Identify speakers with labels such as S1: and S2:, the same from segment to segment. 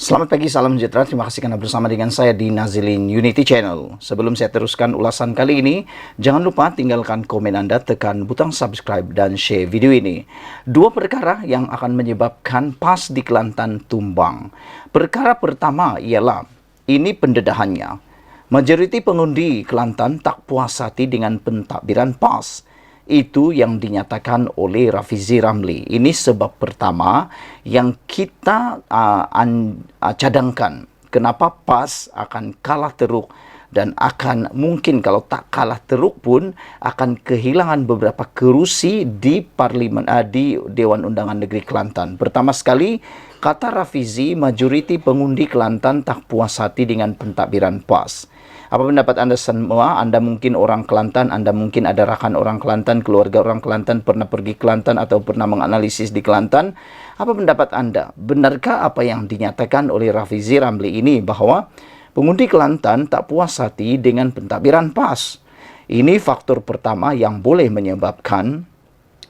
S1: Selamat pagi, salam sejahtera. Terima kasih karena bersama dengan saya di Nazilin Unity Channel. Sebelum saya teruskan ulasan kali ini, jangan lupa tinggalkan komen Anda, tekan butang subscribe dan share video ini. Dua perkara yang akan menyebabkan PAS di Kelantan tumbang. Perkara pertama ialah, ini pendedahannya. Majoriti pengundi Kelantan tak puas hati dengan pentadbiran PAS. Itu yang dinyatakan oleh Rafizi Ramli. Ini sebab pertama yang kita cadangkan. Kenapa PAS akan kalah teruk dan akan mungkin kalau tak kalah teruk pun akan kehilangan beberapa kerusi di parlimen di Dewan Undangan Negeri Kelantan. Pertama sekali, kata Rafizi, majoriti pengundi Kelantan tak puas hati dengan pentadbiran PAS. Apa pendapat Anda semua? Anda mungkin orang Kelantan, Anda mungkin ada rakan orang Kelantan, keluarga orang Kelantan, pernah pergi Kelantan atau pernah menganalisis di Kelantan. Apa pendapat Anda? Benarkah apa yang dinyatakan oleh Rafizi Ramli ini bahwa pengundi Kelantan tak puas hati dengan pentadbiran PAS? Ini faktor pertama yang boleh menyebabkan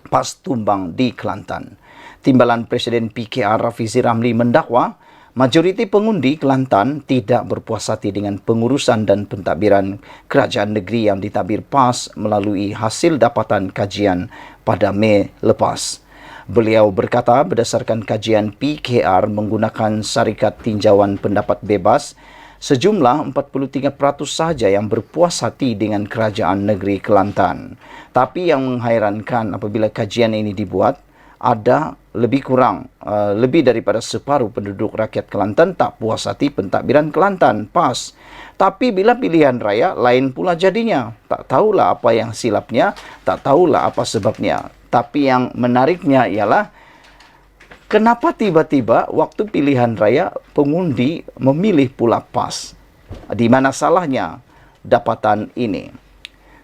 S1: PAS tumbang di Kelantan. Timbalan Presiden PKR Rafizi Ramli mendakwa majoriti pengundi Kelantan tidak berpuas hati dengan pengurusan dan pentadbiran kerajaan negeri yang ditadbir PAS melalui hasil dapatan kajian pada Mei lepas. Beliau berkata berdasarkan kajian PKR menggunakan syarikat tinjauan pendapat bebas, sejumlah 43% sahaja yang berpuas hati dengan kerajaan negeri Kelantan. Tapi yang menghairankan apabila kajian ini dibuat, ada lebih daripada separuh penduduk rakyat Kelantan tak puas hati pentadbiran Kelantan PAS. Tapi bila pilihan raya, lain pula jadinya. Tak tahulah apa yang silapnya, tak tahulah apa sebabnya. Tapi yang menariknya ialah kenapa tiba-tiba waktu pilihan raya pengundi memilih pula PAS? Di mana salahnya dapatan ini?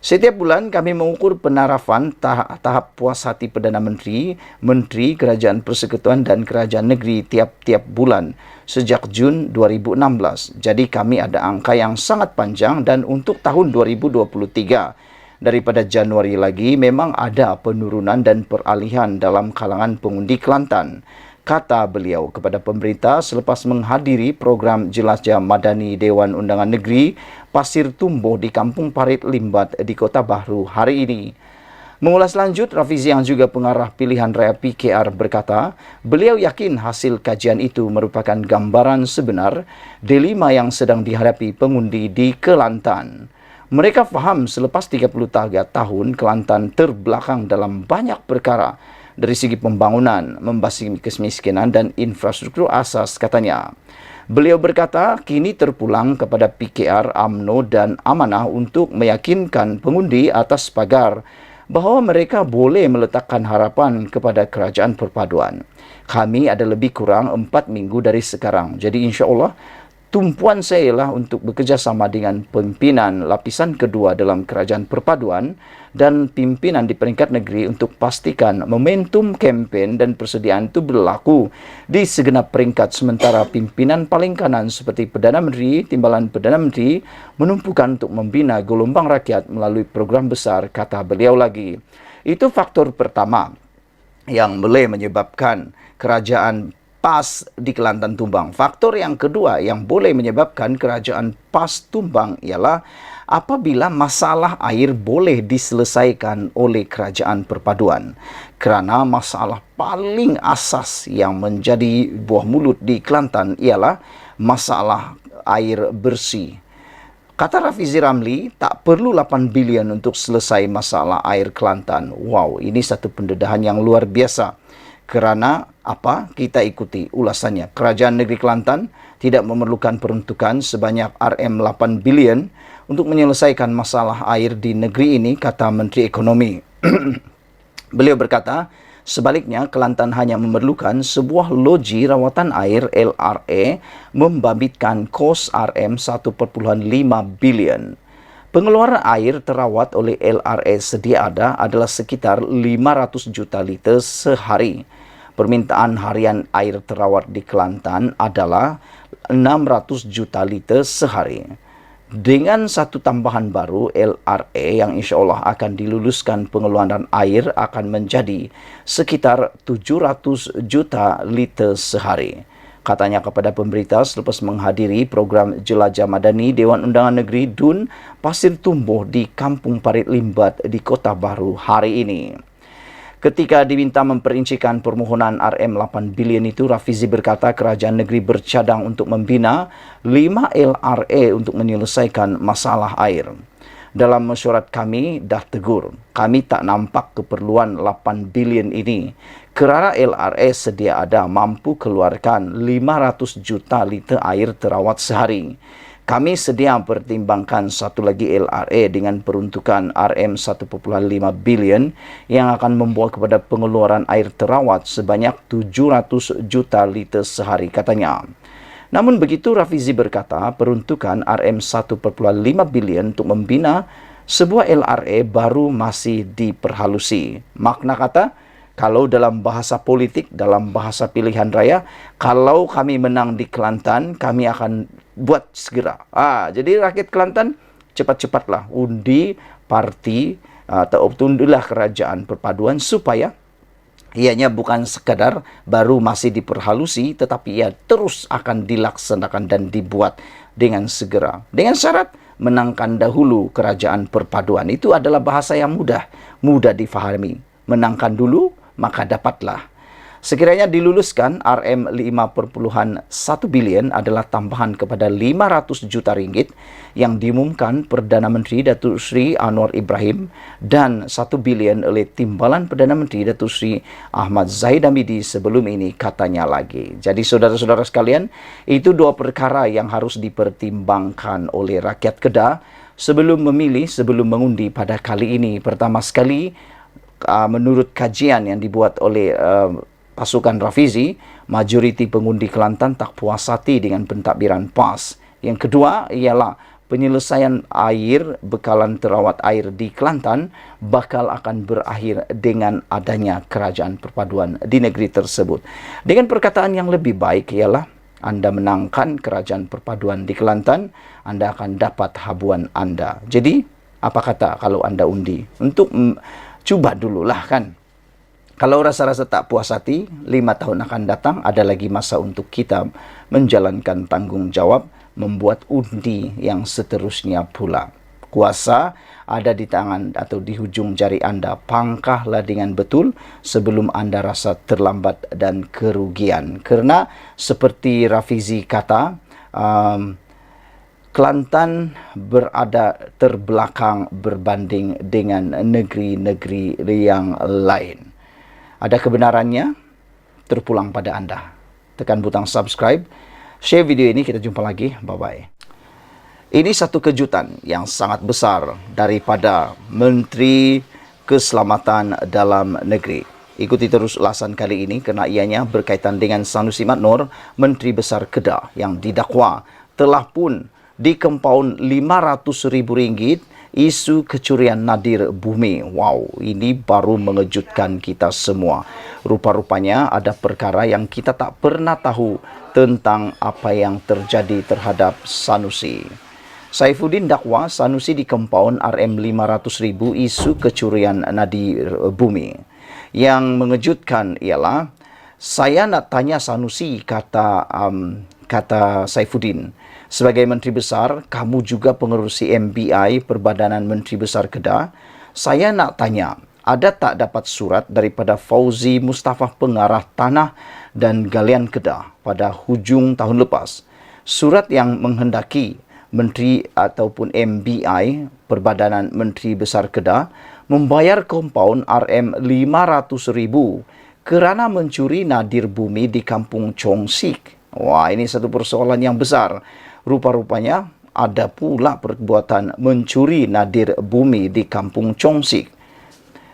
S1: Setiap bulan kami mengukur penarafan tahap puas hati Perdana Menteri, Menteri, Kerajaan Persekutuan dan Kerajaan Negeri tiap-tiap bulan sejak Jun 2016. Jadi kami ada angka yang sangat panjang dan untuk tahun 2023 daripada Januari lagi memang ada penurunan dan peralihan dalam kalangan pengundi Kelantan. Kata beliau kepada pemerintah selepas menghadiri program Jelajah Madani Dewan Undangan Negeri Pasir Tumbuh di Kampung Parit Limbat di Kota Bahru hari ini. Mengulas lanjut, Rafizi yang juga pengarah pilihan raya PKR berkata, beliau yakin hasil kajian itu merupakan gambaran sebenar dilema yang sedang dihadapi pengundi di Kelantan. Mereka faham selepas 33 tahun Kelantan terbelakang dalam banyak perkara dari segi pembangunan, membasmi kemiskinan dan infrastruktur asas, katanya. Beliau berkata, kini terpulang kepada PKR, UMNO dan Amanah untuk meyakinkan pengundi atas pagar bahawa mereka boleh meletakkan harapan kepada kerajaan perpaduan. Kami ada lebih kurang 4 minggu dari sekarang. Jadi insya-Allah tumpuan saya ialah untuk bekerjasama dengan pimpinan lapisan kedua dalam kerajaan perpaduan dan pimpinan di peringkat negeri untuk pastikan momentum kempen dan persediaan itu berlaku di segenap peringkat, sementara pimpinan paling kanan seperti Perdana Menteri, Timbalan Perdana Menteri menumpukan untuk membina gelombang rakyat melalui program besar, kata beliau lagi. Itu faktor pertama yang boleh menyebabkan kerajaan PAS di Kelantan tumbang. Faktor yang kedua yang boleh menyebabkan kerajaan PAS tumbang ialah apabila masalah air boleh diselesaikan oleh kerajaan perpaduan. Kerana masalah paling asas yang menjadi buah mulut di Kelantan ialah masalah air bersih. Kata Rafizi Ramli, tak perlu 8 bilion untuk selesai masalah air Kelantan. Wow, ini satu pendedahan yang luar biasa. Kerana apa? Kita ikuti ulasannya. Kerajaan Negeri Kelantan tidak memerlukan peruntukan sebanyak RM8 bilion untuk menyelesaikan masalah air di negeri ini, kata Menteri Ekonomi. Beliau berkata, sebaliknya Kelantan hanya memerlukan sebuah loji rawatan air LRA membabitkan kos RM1.5 bilion. Pengeluaran air terawat oleh LRA sedia ada adalah sekitar 500 juta liter sehari. Permintaan harian air terawat di Kelantan adalah 600 juta liter sehari. Dengan satu tambahan baru, LRA yang insya-Allah akan diluluskan pengeluaran air akan menjadi sekitar 700 juta liter sehari. Katanya kepada pemberita selepas menghadiri program Jelajah Madani Dewan Undangan Negeri DUN Pasir Tumbuh di Kampung Parit Limbat di Kota Baru hari ini. Ketika diminta memperincikan permohonan RM8 bilion itu, Rafizi berkata kerajaan negeri bercadang untuk membina 5 LRA untuk menyelesaikan masalah air. Dalam mesyuarat kami dah tegur, kami tak nampak keperluan 8 bilion ini. Kerana LRA sedia ada mampu keluarkan 500 juta liter air terawat sehari. Kami sedia pertimbangkan satu lagi LRA dengan peruntukan RM1.5 bilion yang akan membawa kepada pengeluaran air terawat sebanyak 700 juta liter sehari, katanya. Namun begitu, Rafizi berkata peruntukan RM1.5 bilion untuk membina sebuah LRA baru masih diperhalusi. Makna kata, kalau dalam bahasa politik, dalam bahasa pilihan raya, kalau kami menang di Kelantan, kami akan buat segera. Jadi rakyat Kelantan, cepat-cepatlah undi parti atau undilah kerajaan perpaduan supaya ianya bukan sekadar baru masih diperhalusi, tetapi ia terus akan dilaksanakan dan dibuat dengan segera. Dengan syarat menangkan dahulu kerajaan perpaduan. Itu adalah bahasa yang mudah difahami. Menangkan dulu, maka dapatlah. Sekiranya diluluskan, RM5.1 bilion adalah tambahan kepada 500 juta ringgit yang diumumkan Perdana Menteri Datuk Seri Anwar Ibrahim dan 1 bilion oleh Timbalan Perdana Menteri Datuk Seri Ahmad Zahid Hamidi sebelum ini, katanya lagi. Jadi saudara-saudara sekalian, itu dua perkara yang harus dipertimbangkan oleh rakyat Kedah sebelum memilih, sebelum mengundi pada kali ini. Pertama sekali, menurut kajian yang dibuat oleh pasukan Rafizi, majoriti pengundi Kelantan tak puas hati dengan pentadbiran PAS. Yang kedua ialah penyelesaian air, bekalan terawat air di Kelantan bakal akan berakhir dengan adanya kerajaan perpaduan di negeri tersebut. Dengan perkataan yang lebih baik ialah anda menangkan kerajaan perpaduan di Kelantan, anda akan dapat habuan anda. Jadi, apa kata kalau anda undi? Untuk cuba dululah kan. Kalau rasa-rasa tak puas hati, 5 tahun akan datang, ada lagi masa untuk kita menjalankan tanggungjawab, membuat undi yang seterusnya pula. Kuasa ada di tangan atau di hujung jari anda. Pangkahlah dengan betul sebelum anda rasa terlambat dan kerugian. Kerana seperti Rafizi kata, Kelantan berada terbelakang berbanding dengan negeri-negeri yang lain. Ada kebenarannya, terpulang pada anda. Tekan butang subscribe, share video ini, kita jumpa lagi. Bye-bye. Ini satu kejutan yang sangat besar daripada Menteri Keselamatan Dalam Negeri. Ikuti terus ulasan kali ini kerana ianya berkaitan dengan Sanusi Mat Noor, Menteri Besar Kedah yang didakwa telah pun dikompaun RM500,000 isu kecurian nadir bumi. Wow, ini baru mengejutkan kita semua. Rupa-rupanya ada perkara yang kita tak pernah tahu tentang apa yang terjadi terhadap Sanusi. Saifuddin dakwa Sanusi dikompaun RM500,000 isu kecurian nadir bumi. Yang mengejutkan ialah, saya nak tanya Sanusi, kata Saifuddin. Sebagai Menteri Besar, kamu juga pengerusi MBI Perbadanan Menteri Besar Kedah. Saya nak tanya, ada tak dapat surat daripada Fauzi Mustafa Pengarah Tanah dan Galian Kedah pada hujung tahun lepas? Surat yang menghendaki Menteri ataupun MBI Perbadanan Menteri Besar Kedah membayar kompaun RM500,000 kerana mencuri nadir bumi di Kampung Chong Sik. Wah, ini satu persoalan yang besar. Rupa-rupanya ada pula perbuatan mencuri nadir bumi di Kampung Chong Sik.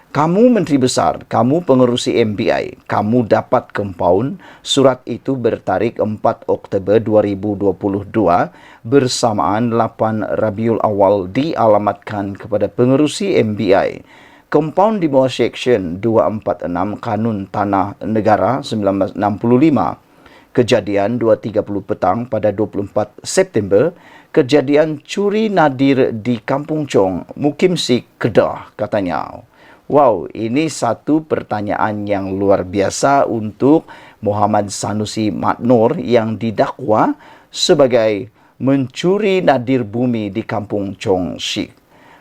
S1: Kamu Menteri Besar, kamu pengerusi MBI, kamu dapat kompaun. Surat itu bertarikh 4 Oktober 2022 bersamaan 8 Rabiul Awal dialamatkan kepada pengerusi MBI. Kompaun di bawah Seksyen 246 Kanun Tanah Negara 1965. Kejadian 2.30 petang pada 24 September, kejadian curi nadir di Kampung Chong, Mukim Sik, Kedah, katanya. Wow, ini satu pertanyaan yang luar biasa untuk Muhammad Sanusi Maknur yang didakwa sebagai mencuri nadir bumi di kampung Chong Shik.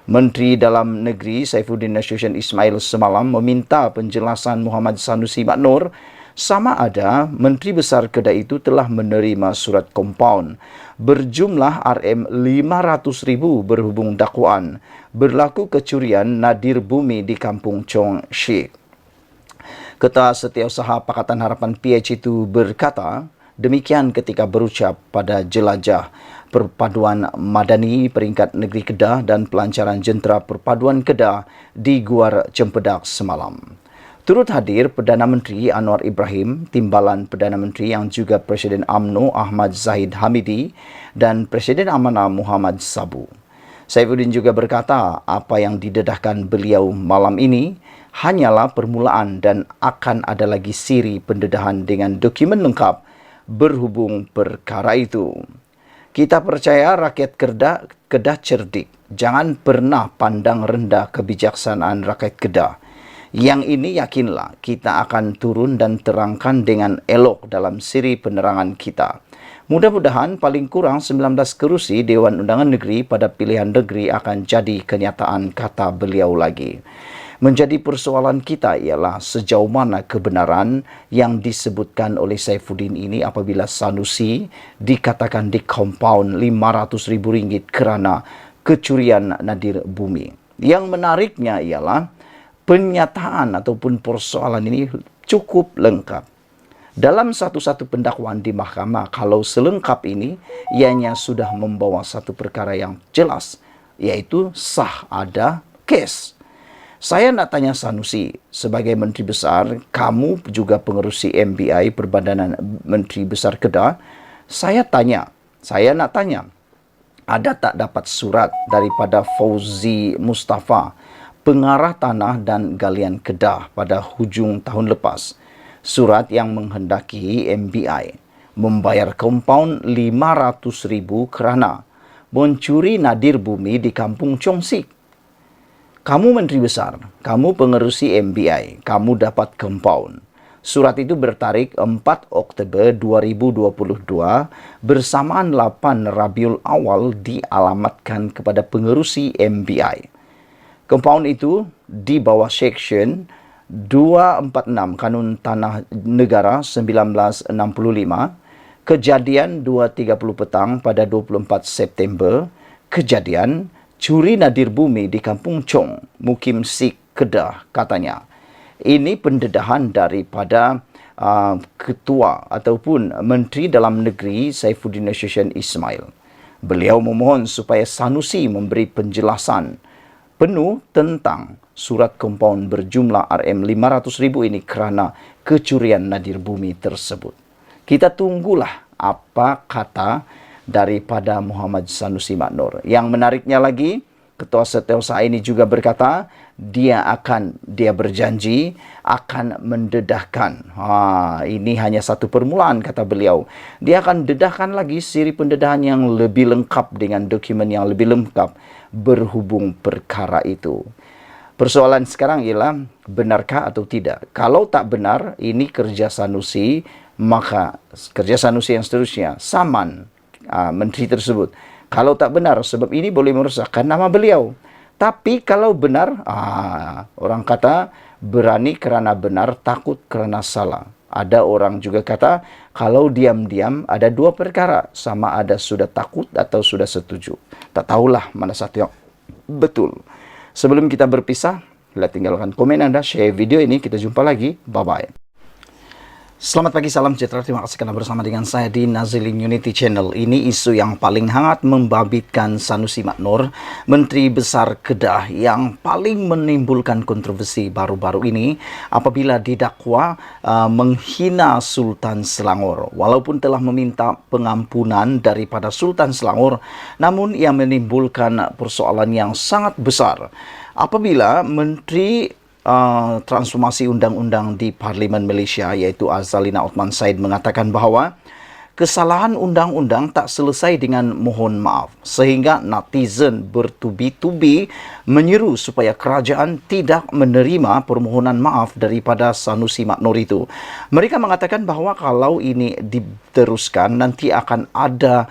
S1: Menteri Dalam Negeri Saifuddin Nasution Ismail semalam meminta penjelasan Muhammad Sanusi Maknur sama ada Menteri Besar Kedah itu telah menerima surat kompaun berjumlah RM500,000 berhubung dakwaan berlaku kecurian nadir bumi di kampung Chong Shik. Ketua Setiausaha Pakatan Harapan PH itu berkata demikian ketika berucap pada jelajah Perpaduan Madani Peringkat Negeri Kedah dan Pelancaran Jentera Perpaduan Kedah di Guar Cempedak semalam. Turut hadir Perdana Menteri Anwar Ibrahim, Timbalan Perdana Menteri yang juga Presiden UMNO Ahmad Zahid Hamidi dan Presiden Amanah Muhammad Sabu. Saifuddin juga berkata apa yang didedahkan beliau malam ini hanyalah permulaan dan akan ada lagi siri pendedahan dengan dokumen lengkap berhubung perkara itu. Kita percaya rakyat Kedah cerdik. Jangan pernah pandang rendah kebijaksanaan rakyat Kedah. Yang ini yakinlah kita akan turun dan terangkan dengan elok dalam siri penerangan kita. Mudah-mudahan paling kurang 19 kerusi Dewan Undangan Negeri pada pilihan negeri akan jadi kenyataan, kata beliau lagi. Menjadi persoalan kita ialah sejauh mana kebenaran yang disebutkan oleh Saifuddin ini apabila Sanusi dikatakan di kompaun RM500,000 kerana kecurian nadir bumi. Yang menariknya ialah penyataan ataupun persoalan ini cukup lengkap. Dalam satu-satu pendakwaan di mahkamah, kalau selengkap ini, ianya sudah membawa satu perkara yang jelas, yaitu sah ada kes. Saya nak tanya Sanusi, sebagai Menteri Besar, kamu juga pengerusi MBI Perbadanan Menteri Besar Kedah, saya nak tanya, ada tak dapat surat daripada Fauzi Mustafa, pengarah tanah dan galian Kedah pada hujung tahun lepas, surat yang menghendaki MBI membayar kompaun RM500,000 kerana mencuri nadir bumi di kampung Chong Shik. Kamu Menteri Besar, kamu pengerusi MBI, kamu dapat kompaun. Surat itu bertarik 4 Oktober 2022 bersamaan 8 Rabiul Awal dialamatkan kepada pengerusi MBI. Kompaun itu di bawah Seksyen 246 Kanun Tanah Negara 1965, kejadian 2.30 petang pada 24 September, kejadian curi nadir bumi di Kampung Chong, Mukim Shik, Kedah, katanya. Ini pendedahan daripada Ketua ataupun Menteri Dalam Negeri Saifuddin Nasution Ismail. Beliau memohon supaya Sanusi memberi penjelasan penuh tentang surat kompaun berjumlah RM500,000 ini kerana kecurian nadir bumi tersebut. Kita tunggulah apa kata daripada Muhammad Sanusi Maknur. Yang menariknya lagi, Ketua Setiausaha ini juga berkata dia berjanji akan mendedahkan. Ini hanya satu permulaan, kata beliau. Dia akan dedahkan lagi siri pendedahan yang lebih lengkap dengan dokumen yang lebih lengkap berhubung perkara itu. Persoalan sekarang ialah benarkah atau tidak. Kalau tak benar, ini kerja Sanusi, maka kerja Sanusi yang seterusnya saman menteri tersebut. Kalau tak benar, sebab ini boleh merosakkan nama beliau. Tapi kalau benar, orang kata berani kerana benar, takut kerana salah. Ada orang juga kata, kalau diam-diam ada dua perkara, sama ada sudah takut atau sudah setuju. Tak tahulah mana satu yang betul. Sebelum kita berpisah, tinggalkan komen Anda, share video ini, kita jumpa lagi. Bye-bye. Selamat pagi, salam sejahtera. Terima kasih kerana bersama dengan saya di Nazilin Unity Channel. Ini isu yang paling hangat membabitkan Sanusi Maknur, Menteri Besar Kedah, yang paling menimbulkan kontroversi baru-baru ini apabila didakwa menghina Sultan Selangor. Walaupun telah meminta pengampunan daripada Sultan Selangor, namun ia menimbulkan persoalan yang sangat besar apabila Menteri Transformasi Undang-Undang di Parlimen Malaysia, yaitu Azalina Othman Said, mengatakan bahawa kesalahan undang-undang tak selesai dengan mohon maaf, sehingga netizen bertubi-tubi menyeru supaya kerajaan tidak menerima permohonan maaf daripada Sanusi Maknor itu. Mereka mengatakan bahawa kalau ini diteruskan, nanti akan ada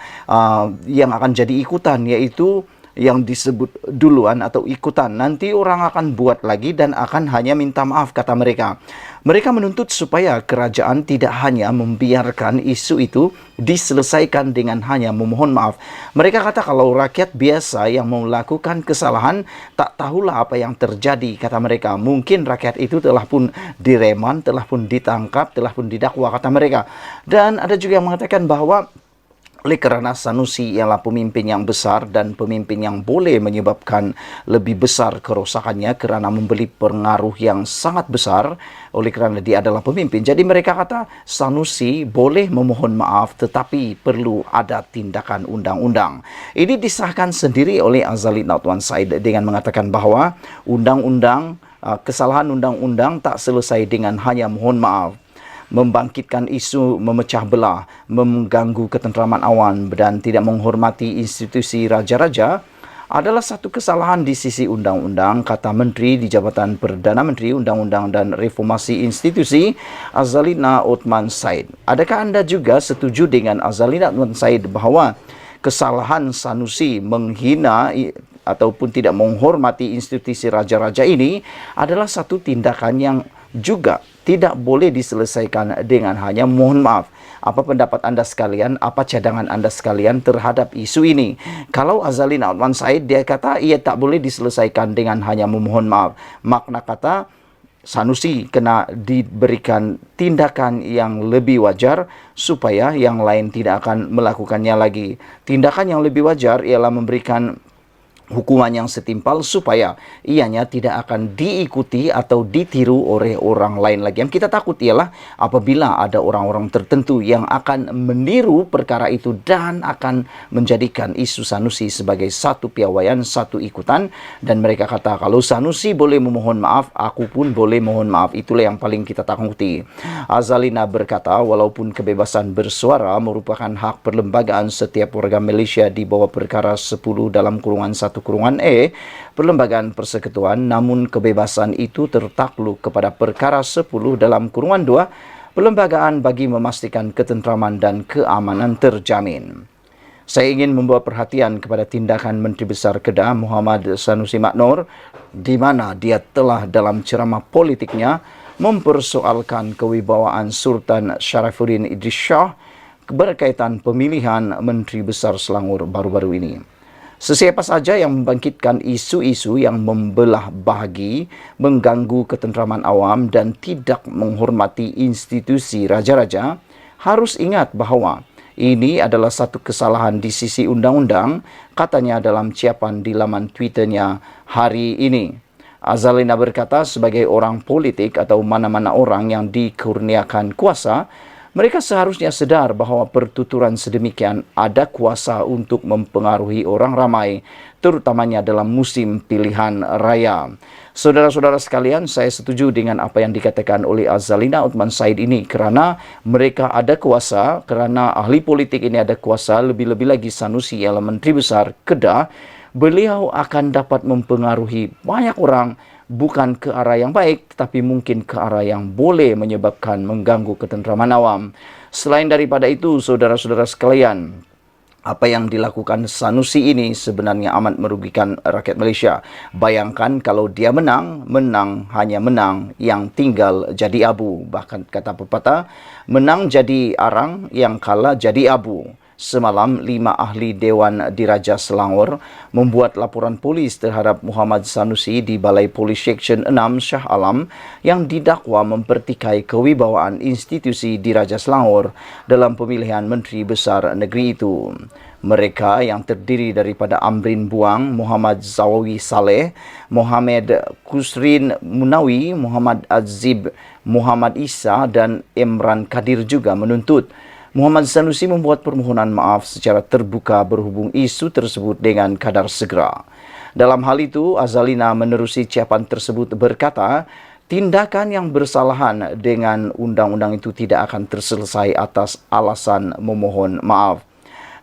S1: yang akan jadi ikutan, yaitu yang disebut duluan atau ikutan. Nanti orang akan buat lagi dan akan hanya minta maaf, kata mereka. Mereka menuntut supaya kerajaan tidak hanya membiarkan isu itu diselesaikan dengan hanya memohon maaf. Mereka kata kalau rakyat biasa yang melakukan kesalahan tak tahulah apa yang terjadi, kata mereka. Mungkin rakyat itu telah pun direman, telah pun ditangkap, telah pun didakwa, kata mereka. Dan ada juga yang mengatakan bahawa oleh kerana Sanusi ialah pemimpin yang besar dan pemimpin yang boleh menyebabkan lebih besar kerosakannya kerana memberi pengaruh yang sangat besar oleh kerana dia adalah pemimpin. Jadi mereka kata Sanusi boleh memohon maaf tetapi perlu ada tindakan undang-undang. Ini disahkan sendiri oleh Azali Natwan Said dengan mengatakan bahawa kesalahan undang-undang tak selesai dengan hanya mohon maaf. Membangkitkan isu memecah belah, mengganggu ketenteraman awam dan tidak menghormati institusi raja-raja adalah satu kesalahan di sisi undang-undang, kata Menteri di Jabatan Perdana Menteri Undang-Undang dan Reformasi Institusi Azalina Othman Said. Adakah anda juga setuju dengan Azalina Othman Said bahawa kesalahan Sanusi menghina ataupun tidak menghormati institusi raja-raja ini adalah satu tindakan yang juga tidak boleh diselesaikan dengan hanya mohon maaf? Apa pendapat anda sekalian? Apa cadangan anda sekalian terhadap isu ini? Kalau Azalin Othman Said, dia kata ia tak boleh diselesaikan dengan hanya memohon maaf. Makna kata Sanusi kena diberikan tindakan yang lebih wajar supaya yang lain tidak akan melakukannya lagi. Tindakan yang lebih wajar ialah memberikan hukuman yang setimpal supaya ianya tidak akan diikuti atau ditiru oleh orang lain lagi. Yang kita takut ialah apabila ada orang-orang tertentu yang akan meniru perkara itu dan akan menjadikan isu Sanusi sebagai satu piawaian, satu ikutan, dan mereka kata kalau Sanusi boleh memohon maaf, aku pun boleh mohon maaf. Itulah yang paling kita takuti. Azalina berkata walaupun kebebasan bersuara merupakan hak perlembagaan setiap warga Malaysia di bawah perkara 10 dalam kurungan 1 kurungan E Perlembagaan Persekutuan, namun kebebasan itu tertakluk kepada perkara 10 dalam kurungan 2 Perlembagaan bagi memastikan ketenteraman dan keamanan terjamin. Saya ingin membawa perhatian kepada tindakan Menteri Besar Kedah Muhammad Sanusi Maknor di mana dia telah dalam ceramah politiknya mempersoalkan kewibawaan Sultan Sharifuddin Idris Shah berkaitan pemilihan Menteri Besar Selangor baru-baru ini. Sesiapa saja yang membangkitkan isu-isu yang membelah bahagi, mengganggu ketenteraman awam dan tidak menghormati institusi raja-raja, harus ingat bahawa ini adalah satu kesalahan di sisi undang-undang, katanya dalam ciapan di laman Twitternya hari ini. Azalina berkata sebagai orang politik atau mana-mana orang yang dikurniakan kuasa, mereka seharusnya sedar bahawa pertuturan sedemikian ada kuasa untuk mempengaruhi orang ramai, terutamanya dalam musim pilihan raya. Saudara-saudara sekalian, saya setuju dengan apa yang dikatakan oleh Azalina Othman Said ini kerana mereka ada kuasa, kerana ahli politik ini ada kuasa, lebih-lebih lagi Sanusi ialah Menteri Besar Kedah, beliau akan dapat mempengaruhi banyak orang bukan ke arah yang baik, tetapi mungkin ke arah yang boleh menyebabkan mengganggu ketenteraman awam. Selain daripada itu, saudara-saudara sekalian, apa yang dilakukan Sanusi ini sebenarnya amat merugikan rakyat Malaysia. Bayangkan kalau dia menang hanya menang, yang tinggal jadi abu. Bahkan kata pepatah, menang jadi arang, yang kalah jadi abu. Semalam, 5 ahli Dewan Diraja Selangor membuat laporan polis terhadap Muhammad Sanusi di Balai Polis Seksyen 6 Shah Alam yang didakwa mempertikai kewibawaan institusi Diraja Selangor dalam pemilihan Menteri Besar negeri itu. Mereka yang terdiri daripada Amrin Buang, Muhammad Zawawi Saleh, Muhammad Kusrin Munawi, Muhammad Azib, Muhammad Isa dan Imran Kadir juga menuntut Muhammad Sanusi membuat permohonan maaf secara terbuka berhubung isu tersebut dengan kadar segera. Dalam hal itu, Azalina menerusi ciapan tersebut berkata, Tindakan yang bersalahan dengan undang-undang itu tidak akan terselesai atas alasan memohon maaf.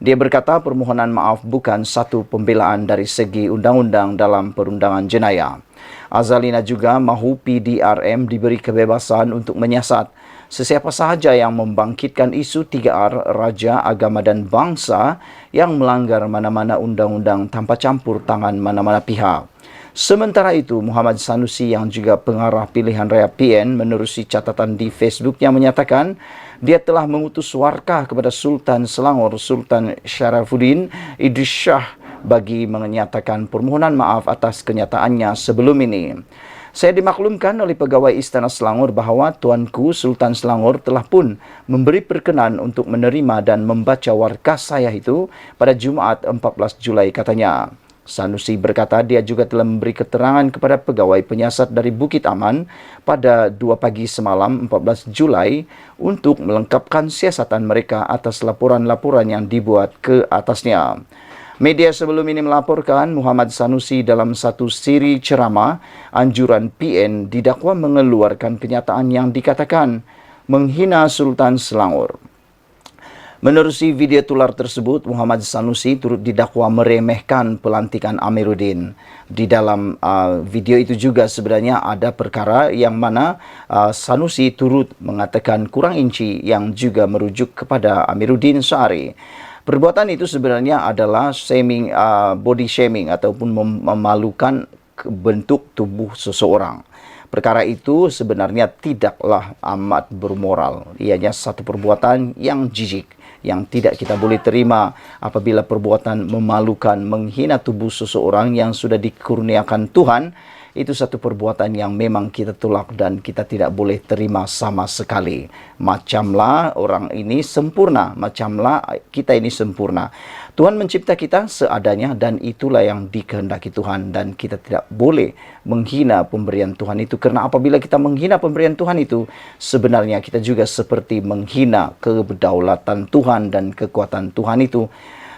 S1: Dia berkata permohonan maaf bukan satu pembelaan dari segi undang-undang dalam perundangan jenayah. Azalina juga mahu PDRM diberi kebebasan untuk menyiasat sesiapa sahaja yang membangkitkan isu 3R, raja, agama dan bangsa yang melanggar mana-mana undang-undang tanpa campur tangan mana-mana pihak. Sementara itu, Muhammad Sanusi yang juga pengarah pilihan raya PN menerusi catatan di Facebook yang menyatakan dia telah mengutus warkah kepada Sultan Selangor Sultan Syarafuddin Idris Shah bagi menyatakan permohonan maaf atas kenyataannya sebelum ini. Saya dimaklumkan oleh pegawai Istana Selangor bahawa Tuanku Sultan Selangor telah pun memberi perkenan untuk menerima dan membaca warkah saya itu pada Jumaat 14 Julai katanya. Sanusi berkata dia juga telah memberi keterangan kepada pegawai penyiasat dari Bukit Aman pada 2 pagi semalam 14 Julai untuk melengkapkan siasatan mereka atas laporan-laporan yang dibuat ke atasnya. Media sebelum ini melaporkan Muhammad Sanusi dalam satu siri ceramah anjuran PN didakwa mengeluarkan kenyataan yang dikatakan menghina Sultan Selangor. Menerusi video tular tersebut, Muhammad Sanusi turut didakwa meremehkan pelantikan Amiruddin. Di dalam video itu juga sebenarnya ada perkara yang mana Sanusi turut mengatakan kurang inci yang juga merujuk kepada Amiruddin Syari. Perbuatan itu sebenarnya adalah shaming, body shaming ataupun memalukan bentuk tubuh seseorang. Perkara itu sebenarnya tidaklah amat bermoral. Ianya satu perbuatan yang jijik, yang tidak kita boleh terima apabila perbuatan memalukan, menghina tubuh seseorang yang sudah dikurniakan Tuhan. Itu satu perbuatan yang memang kita tolak dan kita tidak boleh terima sama sekali. Macamlah orang ini sempurna, macamlah kita ini sempurna. Tuhan mencipta kita seadanya dan itulah yang dikehendaki Tuhan, dan kita tidak boleh menghina pemberian Tuhan itu, karena apabila kita menghina pemberian Tuhan itu, sebenarnya kita juga seperti menghina kedaulatan Tuhan dan kekuatan Tuhan itu.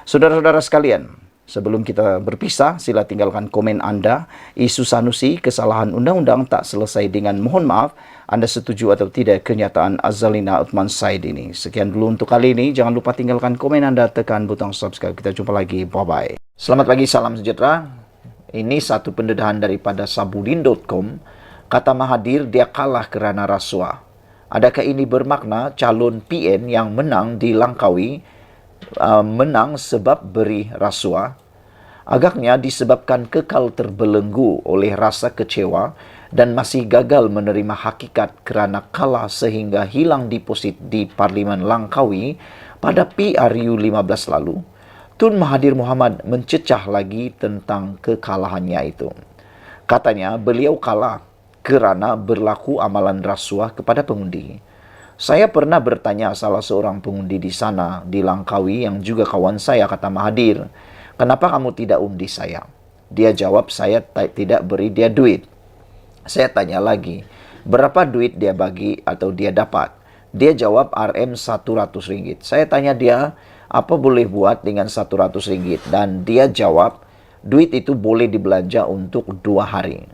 S1: Saudara-saudara sekalian, sebelum kita berpisah, sila tinggalkan komen Anda. Isu Sanusi, kesalahan undang-undang tak selesai dengan mohon maaf. Anda setuju atau tidak kenyataan Azalina Uthman Said ini? Sekian dulu untuk kali ini. Jangan lupa tinggalkan komen Anda, tekan butang subscribe. Kita jumpa lagi. Bye-bye. Selamat pagi, salam sejahtera. Ini satu pendedahan daripada sabudin.com. Kata Mahathir, dia kalah kerana rasuah. Adakah ini bermakna calon PN yang menang di Langkawi menang sebab beri rasuah? Agaknya disebabkan kekal terbelenggu oleh rasa kecewa dan masih gagal menerima hakikat kerana kalah sehingga hilang deposit di Parlimen Langkawi pada PRU 15 lalu. Tun Mahathir Mohamad mencecah lagi tentang kekalahannya itu. Katanya beliau kalah kerana berlaku amalan rasuah kepada pengundi. Saya pernah bertanya salah seorang pengundi di sana, di Langkawi yang juga kawan saya, kata Mahathir, kenapa kamu tidak undi saya? Dia jawab, saya tidak beri dia duit. Saya tanya lagi, berapa duit dia bagi atau dia dapat? Dia jawab RM 100 ringgit. Saya tanya dia, apa boleh buat dengan 100 ringgit? Dan dia jawab, duit itu boleh dibelanja untuk 2 hari.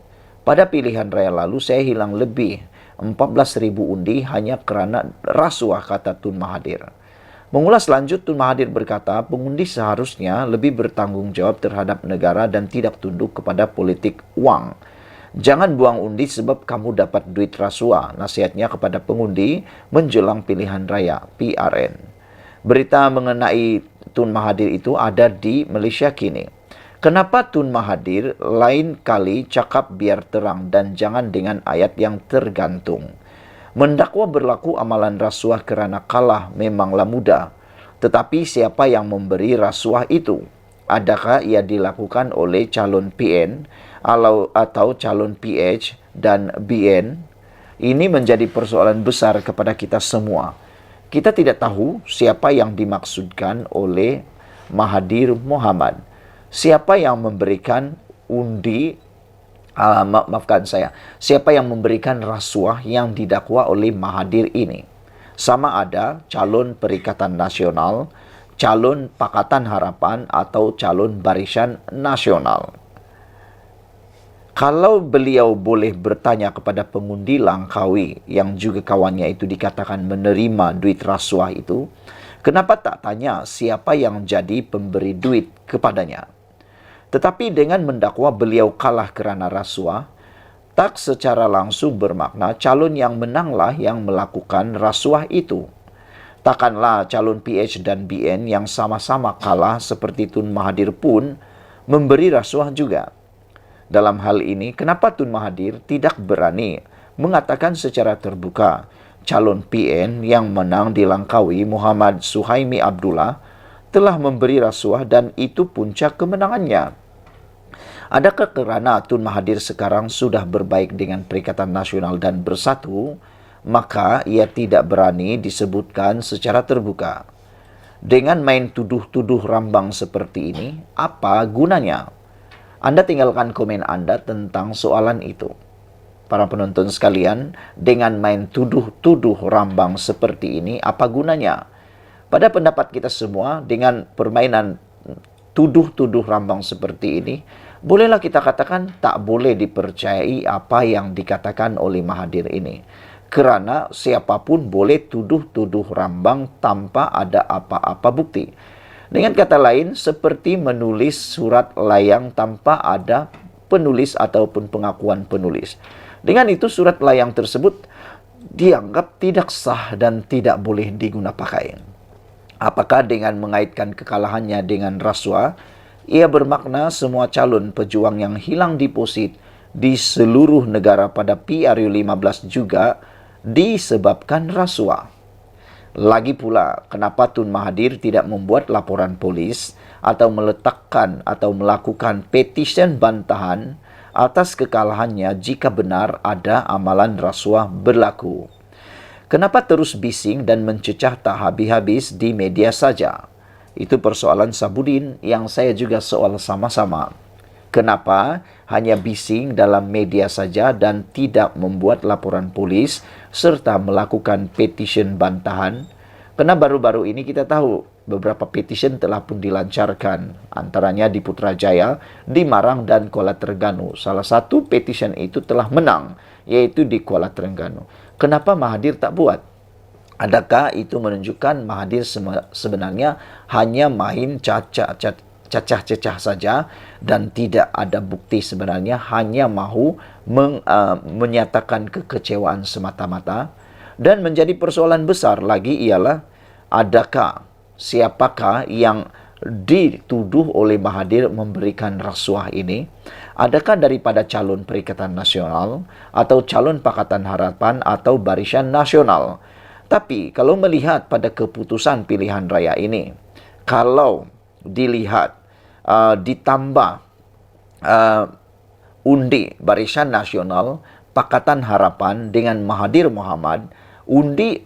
S1: Pada pilihan raya lalu, saya hilang lebih 14.000 undi hanya kerana rasuah, kata Tun Mahathir. Mengulas lanjut, Tun Mahathir berkata, pengundi seharusnya lebih bertanggung jawab terhadap negara dan tidak tunduk kepada politik wang. Jangan buang undi sebab kamu dapat duit rasuah, nasihatnya kepada pengundi menjelang pilihan raya PRN. Berita mengenai Tun Mahathir itu ada di Malaysia kini. Kenapa Tun Mahathir lain kali cakap biar terang dan jangan dengan ayat yang tergantung? Mendakwa berlaku amalan rasuah kerana kalah memanglah mudah. Tetapi siapa yang memberi rasuah itu? Adakah ia dilakukan oleh calon PN atau calon PH dan BN? Ini menjadi persoalan besar kepada kita semua. Kita tidak tahu siapa yang dimaksudkan oleh Mahathir Mohamad. Siapa yang memberikan undi, siapa yang memberikan rasuah yang didakwa oleh Mahathir ini? Sama ada calon Perikatan Nasional, calon Pakatan Harapan atau calon Barisan Nasional. Kalau beliau boleh bertanya kepada pengundi Langkawi yang juga kawannya itu dikatakan menerima duit rasuah itu, kenapa tak tanya siapa yang jadi pemberi duit kepadanya? Tetapi dengan mendakwa beliau kalah kerana rasuah, tak secara langsung bermakna calon yang menanglah yang melakukan rasuah itu. Takkanlah calon PH dan BN yang sama-sama kalah seperti Tun Mahathir pun memberi rasuah juga. Dalam hal ini, kenapa Tun Mahathir tidak berani mengatakan secara terbuka calon PN yang menang di Langkawi, Muhammad Suhaimi Abdullah, telah memberi rasuah dan itu puncak kemenangannya? Adakah kerana Tun Mahathir sekarang sudah berbaik dengan Perikatan Nasional dan bersatu, maka ia tidak berani disebutkan secara terbuka? Dengan main tuduh-tuduh rambang seperti ini, apa gunanya? Anda tinggalkan komen Anda tentang soalan itu. Para penonton sekalian, dengan main tuduh-tuduh rambang seperti ini, apa gunanya? Pada pendapat kita semua, dengan permainan tuduh-tuduh rambang seperti ini, bolehlah kita katakan tak boleh dipercayai apa yang dikatakan oleh Mahathir ini. Kerana siapapun boleh tuduh-tuduh rambang tanpa ada apa-apa bukti. Dengan kata lain, seperti menulis surat layang tanpa ada penulis ataupun pengakuan penulis. Dengan itu, surat layang tersebut dianggap tidak sah dan tidak boleh digunakan pakai. Apakah dengan mengaitkan kekalahannya dengan rasuah, ia bermakna semua calon pejuang yang hilang deposit di seluruh negara pada PRU15 juga disebabkan rasuah? Lagi pula, kenapa Tun Mahathir tidak membuat laporan polis atau meletakkan atau melakukan petisyen bantahan atas kekalahannya jika benar ada amalan rasuah berlaku? Kenapa terus bising dan mencecah tak habis-habis di media saja? Itu persoalan Sabudin yang saya juga soal sama-sama. Kenapa hanya bising dalam media saja dan tidak membuat laporan polis serta melakukan petisyen bantahan? Karena baru-baru ini kita tahu beberapa petisyen telah pun dilancarkan, antaranya di Putrajaya, di Marang dan Kuala Terengganu. Salah satu petisyen itu telah menang, yaitu di Kuala Terengganu. Kenapa Mahathir tak buat? Adakah itu menunjukkan Mahathir sebenarnya hanya main cacah-cacah saja dan tidak ada bukti, sebenarnya hanya mahu menyatakan kekecewaan semata-mata? Dan menjadi persoalan besar lagi ialah siapakah yang dituduh oleh Mahathir memberikan rasuah ini? Adakah daripada calon Perikatan Nasional atau calon Pakatan Harapan atau Barisan Nasional? Tapi kalau melihat pada keputusan pilihan raya ini, kalau dilihat ditambah undi Barisan Nasional, Pakatan Harapan dengan Mahathir Mohamad, undi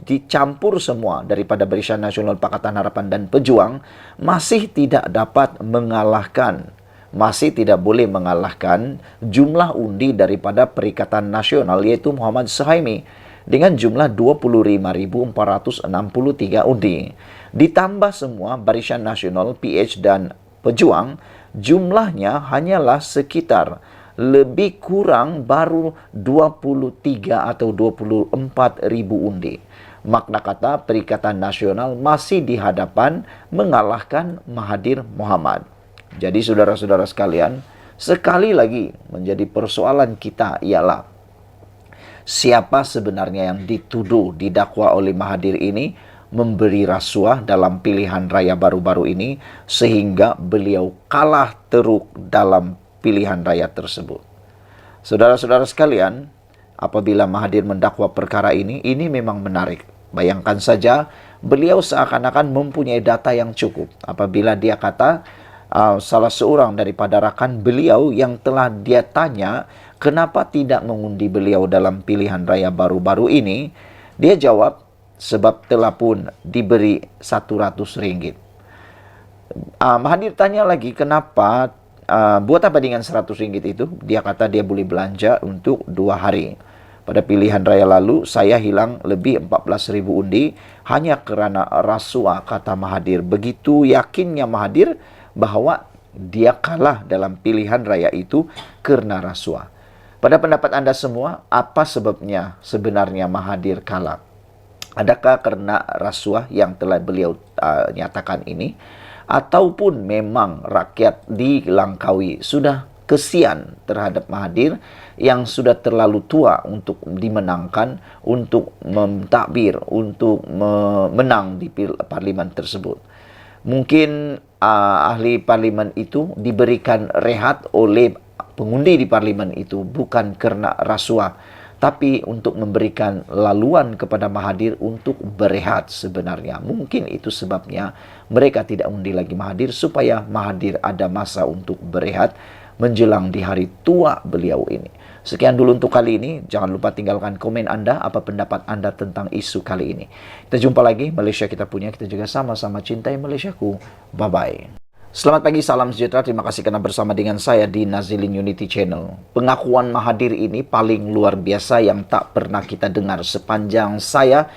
S1: dicampur semua daripada Barisan Nasional, Pakatan Harapan dan Pejuang, masih tidak dapat mengalahkan, masih tidak boleh mengalahkan jumlah undi daripada Perikatan Nasional, yaitu Muhammad Suhaimi dengan jumlah 25.463 undi. Ditambah semua Barisan Nasional, PH dan Pejuang, jumlahnya hanyalah sekitar lebih kurang baru 23 atau 24 ribu undi. Makna kata Perikatan Nasional masih di hadapan mengalahkan Mahathir Mohamad. Jadi saudara-saudara sekalian, sekali lagi menjadi persoalan kita ialah siapa sebenarnya yang dituduh, didakwa oleh Mahathir ini memberi rasuah dalam pilihan raya baru-baru ini sehingga beliau kalah teruk dalam pilihan raya tersebut. Saudara-saudara sekalian, apabila Mahathir mendakwa perkara ini memang menarik. Bayangkan saja, beliau seakan-akan mempunyai data yang cukup. Apabila dia kata, salah seorang daripada rakan beliau yang telah dia tanya, kenapa tidak mengundi beliau dalam pilihan raya baru-baru ini, dia jawab, sebab telah pun diberi RM100. Mahathir tanya lagi, kenapa buat apa dengan RM100 itu? Dia kata dia boleh belanja untuk 2 hari. Pada pilihan raya lalu, saya hilang lebih 14.000 undi hanya kerana rasuah, kata Mahathir. Begitu yakinnya Mahathir bahawa dia kalah dalam pilihan raya itu karena rasuah. Pada pendapat Anda semua, apa sebabnya sebenarnya Mahathir kalah? Adakah karena rasuah yang telah beliau nyatakan ini? Ataupun memang rakyat di Langkawi sudah kesian terhadap Mahathir yang sudah terlalu tua untuk dimenangkan, untuk mentadbir, untuk menang di parlimen tersebut. Mungkin ahli parlimen itu diberikan rehat oleh pengundi di parlimen itu bukan karena rasuah, tapi untuk memberikan laluan kepada Mahathir untuk berehat sebenarnya. Mungkin itu sebabnya mereka tidak undi lagi Mahathir, supaya Mahathir ada masa untuk berehat menjelang di hari tua beliau ini. Sekian dulu untuk kali ini. Jangan lupa tinggalkan komen Anda, apa pendapat Anda tentang isu kali ini. Kita jumpa lagi. Malaysia kita punya, kita juga sama-sama cintai Malaysiaku. Bye-bye. Selamat pagi, salam sejahtera. Terima kasih karena bersama dengan saya di Nazilin Unity Channel. Pengakuan Mahathir ini paling luar biasa yang tak pernah kita dengar sepanjang saya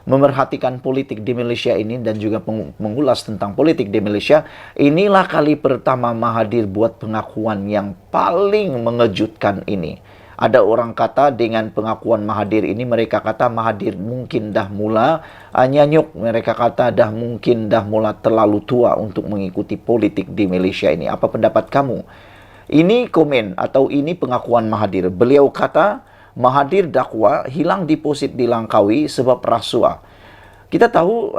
S1: memerhatikan politik di Malaysia ini dan juga mengulas tentang politik di Malaysia. Inilah kali pertama Mahathir buat pengakuan yang paling mengejutkan ini. Ada orang kata dengan pengakuan Mahathir ini, mereka kata Mahathir mungkin dah mula nyanyuk. Mereka kata mungkin dah mula terlalu tua untuk mengikuti politik di Malaysia ini. Apa pendapat kamu? Ini komen atau ini pengakuan Mahathir. Beliau kata Mahathir dakwa hilang deposit di Langkawi sebab rasuah. Kita tahu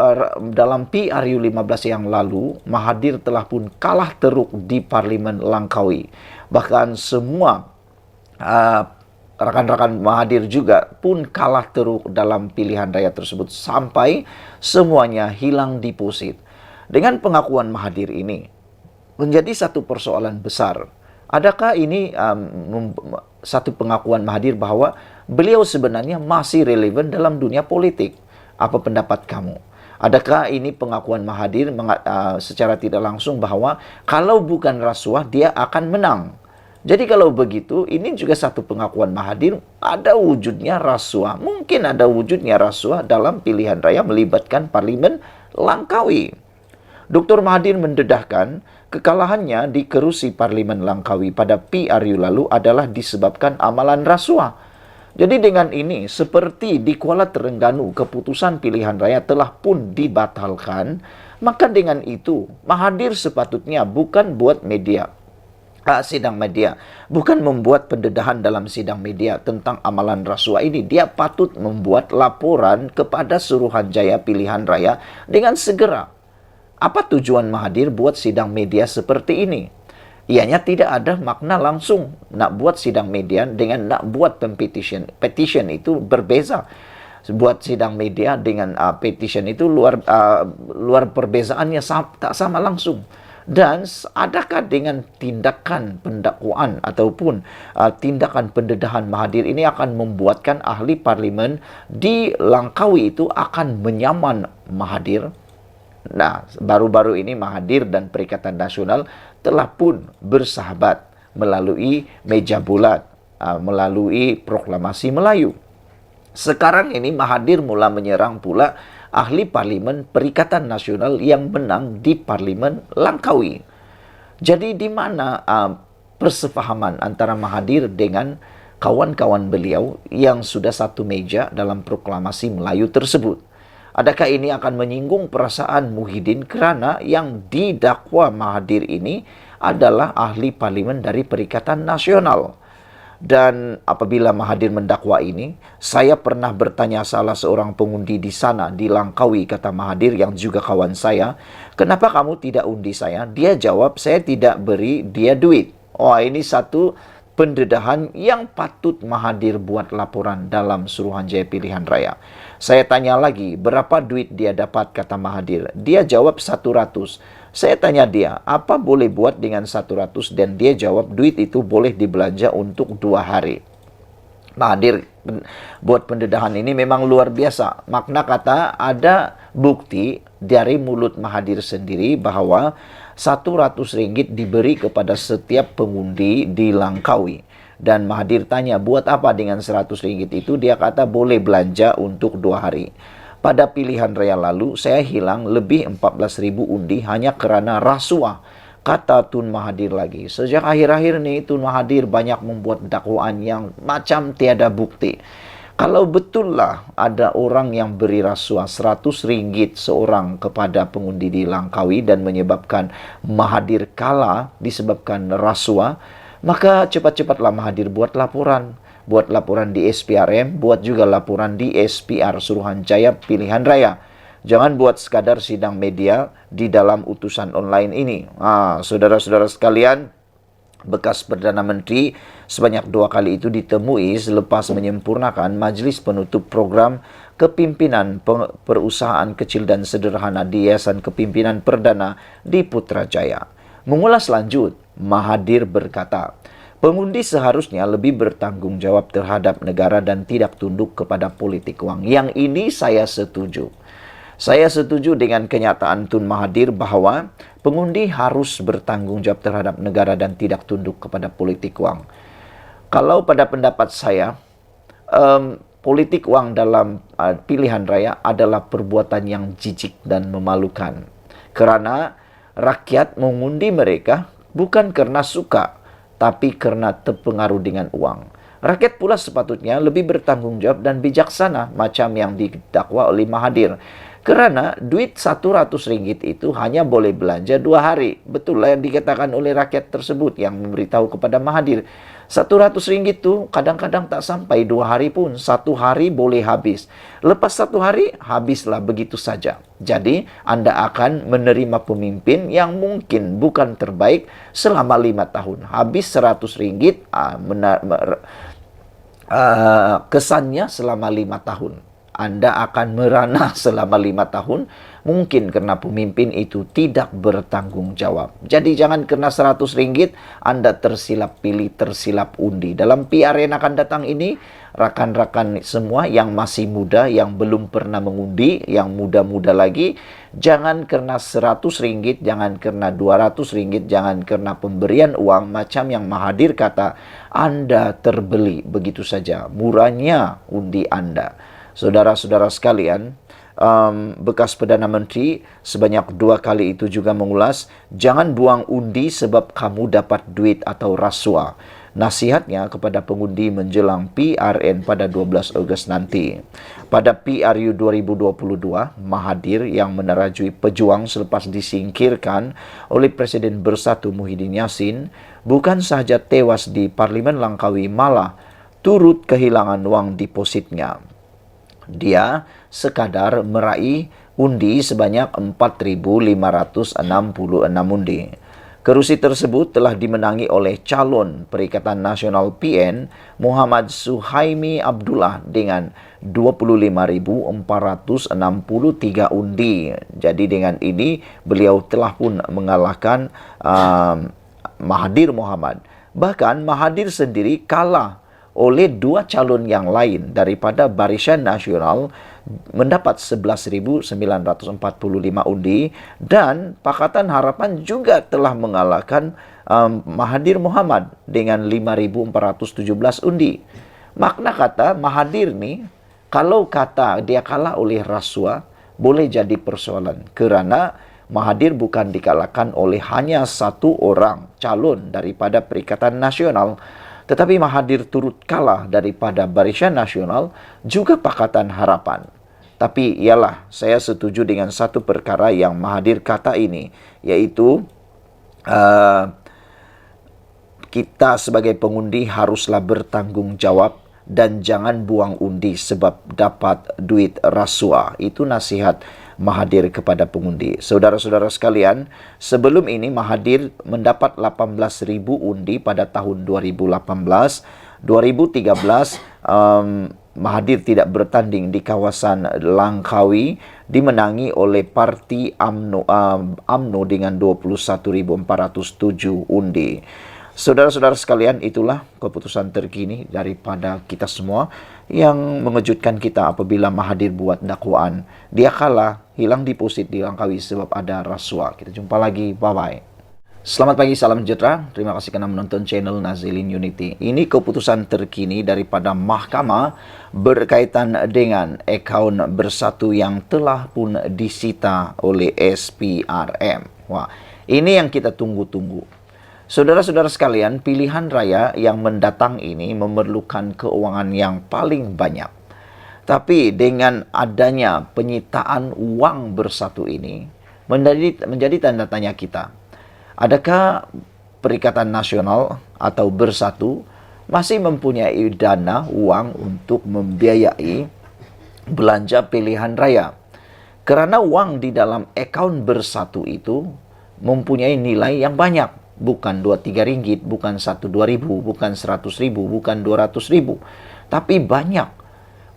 S1: dalam PRU 15 yang lalu, Mahathir telah pun kalah teruk di Parlimen Langkawi. Bahkan semua rekan-rekan Mahathir juga pun kalah teruk dalam pilihan raya tersebut sampai semuanya hilang deposit. Dengan pengakuan Mahathir ini menjadi satu persoalan besar. Adakah ini satu pengakuan Mahathir bahwa beliau sebenarnya masih relevan dalam dunia politik? Apa pendapat kamu? Adakah ini pengakuan Mahathir secara tidak langsung bahwa kalau bukan rasuah dia akan menang? Jadi kalau begitu, ini juga satu pengakuan Mahathir, ada wujudnya rasuah. Mungkin ada wujudnya rasuah dalam pilihan raya melibatkan Parlimen Langkawi. Dr. Mahathir mendedahkan kekalahannya di kerusi Parlimen Langkawi pada PRU lalu adalah disebabkan amalan rasuah. Jadi dengan ini, seperti di Kuala Terengganu, keputusan pilihan raya telah pun dibatalkan, maka dengan itu, Mahathir sepatutnya bukan buat sidang media, bukan membuat pendedahan dalam sidang media tentang amalan rasuah ini. Dia patut membuat laporan kepada Suruhanjaya Pilihan Raya dengan segera. Apa tujuan Mahathir buat sidang media seperti ini? Ianya tidak ada makna langsung nak buat sidang media dengan nak buat petition. Petition itu berbeza. Buat sidang media dengan petition itu luar perbezaannya tak sama langsung. Dan adakah dengan tindakan pendakwaan ataupun tindakan pendedahan Mahathir ini akan membuatkan ahli parlimen di Langkawi itu akan menyaman Mahathir? Nah, baru-baru ini Mahathir dan Perikatan Nasional telah pun bersahabat melalui meja bulat, melalui proklamasi Melayu. Sekarang ini Mahathir mula menyerang pula ahli parlimen Perikatan Nasional yang menang di Parlimen Langkawi. Jadi di mana persefahaman antara Mahathir dengan kawan-kawan beliau yang sudah satu meja dalam proklamasi Melayu tersebut? Adakah ini akan menyinggung perasaan Muhyiddin kerana yang didakwa Mahathir ini adalah ahli parlimen dari Perikatan Nasional? Dan apabila Mahathir mendakwa ini, saya pernah bertanya salah seorang pengundi di sana, di Langkawi, kata Mahathir yang juga kawan saya, kenapa kamu tidak undi saya? Dia jawab, saya tidak beri dia duit. Oh, ini satu pendedahan yang patut Mahathir buat laporan dalam Suruhanjaya Pilihan Raya. Saya tanya lagi, berapa duit dia dapat, kata Mahathir. Dia jawab 100. Saya tanya dia, apa boleh buat dengan 100? Dan dia jawab, duit itu boleh dibelanja untuk 2 hari. Mahathir buat pendedahan ini memang luar biasa. Makna kata, ada bukti dari mulut Mahathir sendiri bahwa 100 ringgit diberi kepada setiap pengundi di Langkawi. Dan Mahathir tanya, buat apa dengan 100 ringgit itu? Dia kata, boleh belanja untuk 2 hari. Pada pilihan raya lalu, saya hilang lebih 14.000 undi hanya kerana rasuah. kata Tun Mahathir lagi. Sejak akhir-akhir ini Tun Mahathir banyak membuat dakwaan yang macam tiada bukti. Kalau betullah ada orang yang beri rasuah 100 ringgit seorang kepada pengundi di Langkawi dan menyebabkan Mahathir kalah disebabkan rasuah, maka cepat-cepatlah Mahathir buat laporan. Buat laporan di SPRM, buat juga laporan di SPR Suruhanjaya Pilihan Raya. Jangan buat sekadar sidang media di dalam utusan online ini. Saudara-saudara sekalian, bekas Perdana Menteri sebanyak 2 kali itu ditemui selepas menyempurnakan majlis penutup program kepimpinan perusahaan kecil dan sederhana di Yayasan Kepimpinan Perdana di Putrajaya. Mengulas lanjut, Mahathir berkata, pengundi seharusnya lebih bertanggung jawab terhadap negara dan tidak tunduk kepada politik uang. Yang ini saya setuju. Saya setuju dengan kenyataan Tun Mahathir bahwa pengundi harus bertanggung jawab terhadap negara dan tidak tunduk kepada politik uang. Kalau pada pendapat saya, politik uang dalam pilihan raya adalah perbuatan yang jijik dan memalukan. Karena rakyat mengundi mereka bukan karena suka, tapi karena terpengaruh dengan uang. Rakyat pula sepatutnya lebih bertanggung jawab dan bijaksana macam yang didakwa oleh Mahathir. Karena duit 100 ringgit itu hanya boleh belanja 2 hari. Betul lah yang dikatakan oleh rakyat tersebut yang memberitahu kepada Mahathir. 100 ringgit itu kadang-kadang tak sampai 2 hari pun. 1 hari boleh habis. Lepas 1 hari, habislah begitu saja. Jadi, Anda akan menerima pemimpin yang mungkin bukan terbaik selama 5 tahun. Habis 100 ringgit, kesannya selama 5 tahun. Anda akan merana selama 5 tahun, mungkin karena pemimpin itu tidak bertanggung jawab. Jadi jangan karena 100 ringgit Anda tersilap pilih, tersilap undi. Dalam PR yang akan datang ini, rakan-rakan semua yang masih muda, yang belum pernah mengundi, yang muda-muda lagi, jangan karena 100 ringgit, jangan karena 200 ringgit, jangan karena pemberian uang macam yang Mahathir kata, Anda terbeli begitu saja. Murahnya undi Anda. Saudara-saudara sekalian, bekas Perdana Menteri sebanyak 2 kali itu juga mengulas, jangan buang undi sebab kamu dapat duit atau rasuah. Nasihatnya kepada pengundi menjelang PRN pada 12 Ogos nanti. Pada PRU 2022, Mahathir yang menerajui pejuang selepas disingkirkan oleh Presiden Bersatu Muhyiddin Yassin, bukan sahaja tewas di Parlimen Langkawi, malah turut kehilangan uang depositnya. Dia sekadar meraih undi sebanyak 4.566 undi. Kerusi tersebut telah dimenangi oleh calon Perikatan Nasional PN Muhammad Suhaimi Abdullah dengan 25.463 undi. Jadi dengan ini beliau telah pun mengalahkan Mahathir Mohamad. Bahkan Mahathir sendiri kalah oleh 2 calon yang lain daripada Barisan Nasional mendapat 11.945 undi, dan Pakatan Harapan juga telah mengalahkan Mahathir Mohamad dengan 5.417 undi. Makna kata Mahathir nih, kalau kata dia kalah oleh rasuah, boleh jadi persoalan. Kerana Mahathir bukan dikalahkan oleh hanya 1 orang calon daripada Perikatan Nasional, tetapi Mahathir turut kalah daripada Barisan Nasional juga Pakatan Harapan. Tapi ialah, saya setuju dengan satu perkara yang Mahathir kata ini, yaitu kita sebagai pengundi haruslah bertanggung jawab dan jangan buang undi sebab dapat duit rasuah. Itu nasihat Mahathir kepada pengundi. Saudara-saudara sekalian, sebelum ini Mahathir mendapat 18.000 undi pada tahun 2018. 2013 Mahathir tidak bertanding di kawasan Langkawi, dimenangi oleh Parti UMNO dengan 21.407 undi. Saudara-saudara sekalian, itulah keputusan terkini daripada kita semua yang mengejutkan kita apabila Mahathir buat dakwaan. Dia kalah, hilang deposit di Langkawi sebab ada rasuah. Kita jumpa lagi, bye-bye. Selamat pagi, salam sejahtera. Terima kasih karena menonton channel Nazilin Unity. Ini keputusan terkini daripada mahkamah berkaitan dengan akaun Bersatu yang telah pun disita oleh SPRM. Wah, Ini yang kita tunggu-tunggu. Saudara-saudara sekalian, pilihan raya yang mendatang ini memerlukan keuangan yang paling banyak. Tapi dengan adanya penyitaan uang bersatu ini, menjadi tanda tanya kita. Adakah Perikatan Nasional atau Bersatu masih mempunyai dana uang untuk membiayai belanja pilihan raya? Karena uang di dalam akaun Bersatu itu mempunyai nilai yang banyak. Bukan 2-3 ringgit, bukan 1-2 ribu, bukan 100 ribu, bukan 200 ribu. Tapi banyak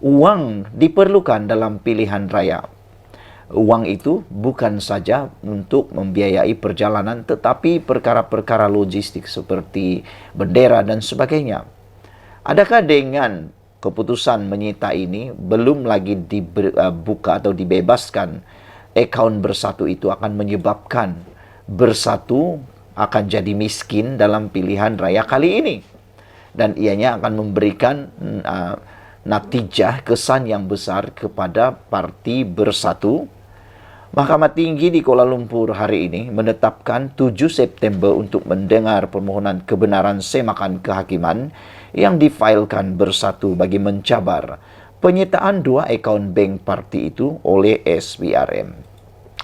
S1: uang diperlukan dalam pilihan raya. Uang itu bukan saja untuk membiayai perjalanan, tetapi perkara-perkara logistik seperti bendera dan sebagainya. Adakah dengan keputusan menyita ini belum lagi dibuka atau dibebaskan, akaun Bersatu itu akan menyebabkan Bersatu akan jadi miskin dalam pilihan raya kali ini? Dan ianya akan memberikan natijah kesan yang besar kepada Parti Bersatu. Mahkamah Tinggi di Kuala Lumpur hari ini menetapkan 7 September untuk mendengar permohonan kebenaran semakan kehakiman yang difailkan Bersatu bagi mencabar penyitaan 2 akaun bank parti itu oleh SPRM.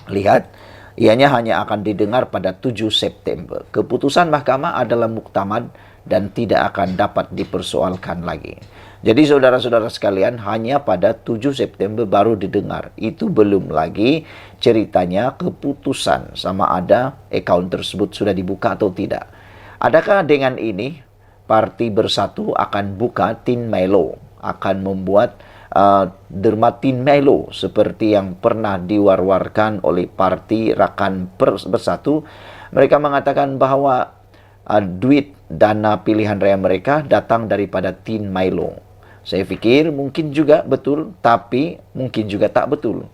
S1: Lihat, ianya hanya akan didengar pada 7 September. Keputusan mahkamah adalah muktamad dan tidak akan dapat dipersoalkan lagi. Jadi saudara-saudara sekalian, hanya pada 7 September baru didengar. Itu belum lagi ceritanya keputusan sama ada akaun tersebut sudah dibuka atau tidak. Adakah dengan ini Parti Bersatu akan buka Tin Milo, akan membuat derma Tin Milo seperti yang pernah diwar-warkan oleh Parti Rakan Bersatu? Mereka mengatakan bahwa duit dana pilihan raya mereka datang daripada Tin Milo. Saya pikir mungkin juga betul, tapi mungkin juga tak betul.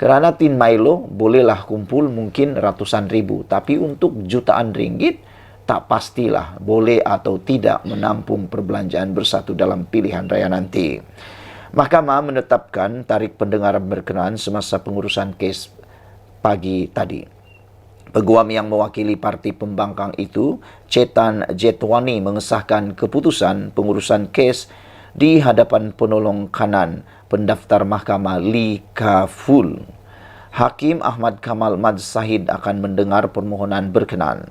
S1: Kerana Tin Milo bolehlah kumpul mungkin ratusan ribu, tapi untuk jutaan ringgit tak pastilah boleh atau tidak menampung perbelanjaan Bersatu dalam pilihan raya nanti. Mahkamah menetapkan tarikh pendengaran berkenaan semasa pengurusan kes pagi tadi. Peguam yang mewakili Parti Pembangkang itu, Chetan Jetwani, mengesahkan keputusan pengurusan kes di hadapan penolong kanan pendaftar mahkamah Lee Ka-ful. Hakim Ahmad Kamal Mad Sahid akan mendengar permohonan berkenaan.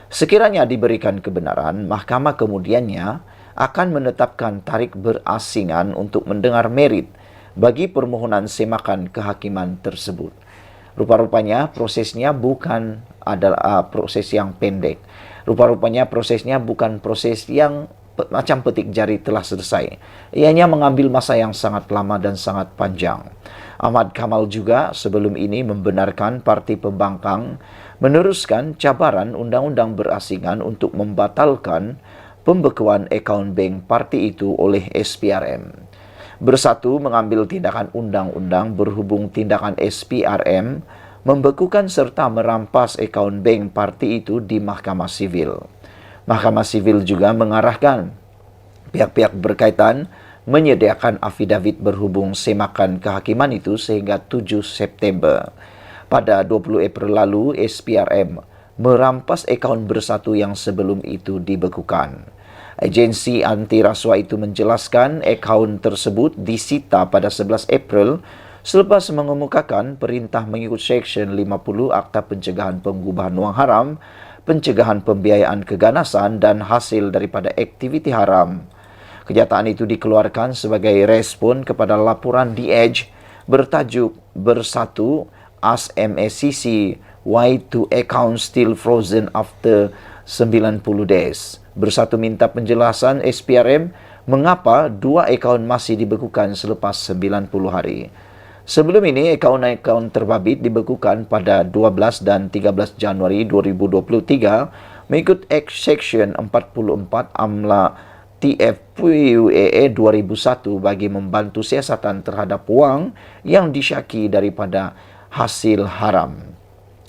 S1: Sekiranya diberikan kebenaran, mahkamah kemudiannya akan menetapkan tarikh berasingan untuk mendengar merit bagi permohonan semakan kehakiman tersebut. Rupa-rupanya prosesnya bukan adalah proses yang pendek. Rupa-rupanya prosesnya bukan proses yang macam petik jari telah selesai. Ianya mengambil masa yang sangat lama dan sangat panjang. Ahmad Kamal juga sebelum ini membenarkan Parti Pembangkang meneruskan cabaran undang-undang berasingan untuk membatalkan pembekuan akaun bank parti itu oleh SPRM. Bersatu mengambil tindakan undang-undang berhubung tindakan SPRM membekukan serta merampas akaun bank parti itu di Mahkamah Sivil. Mahkamah Sivil juga mengarahkan pihak-pihak berkaitan menyediakan afidavit berhubung semakan kehakiman itu sehingga 7 September. Pada 20 April lalu, SPRM merampas akaun Bersatu yang sebelum itu dibekukan. Agensi anti rasuah itu menjelaskan akaun tersebut disita pada 11 April selepas mengemukakan perintah mengikut Seksyen 50 Akta Pencegahan Pengubahan Wang Haram, pencegahan pembiayaan keganasan dan hasil daripada aktiviti haram. Kenyataan itu dikeluarkan sebagai respon kepada laporan The Edge bertajuk Bersatu Ask MACC Why 2 Accounts Still Frozen After 90 Days. Bersatu minta penjelasan SPRM mengapa 2 akaun masih dibekukan selepas 90 hari. Sebelum ini, akaun-akaun terbabit dibekukan pada 12 dan 13 Januari 2023 mengikut Seksyen 44 AMLA TFPUAA 2001 bagi membantu siasatan terhadap wang yang disyaki daripada hasil haram.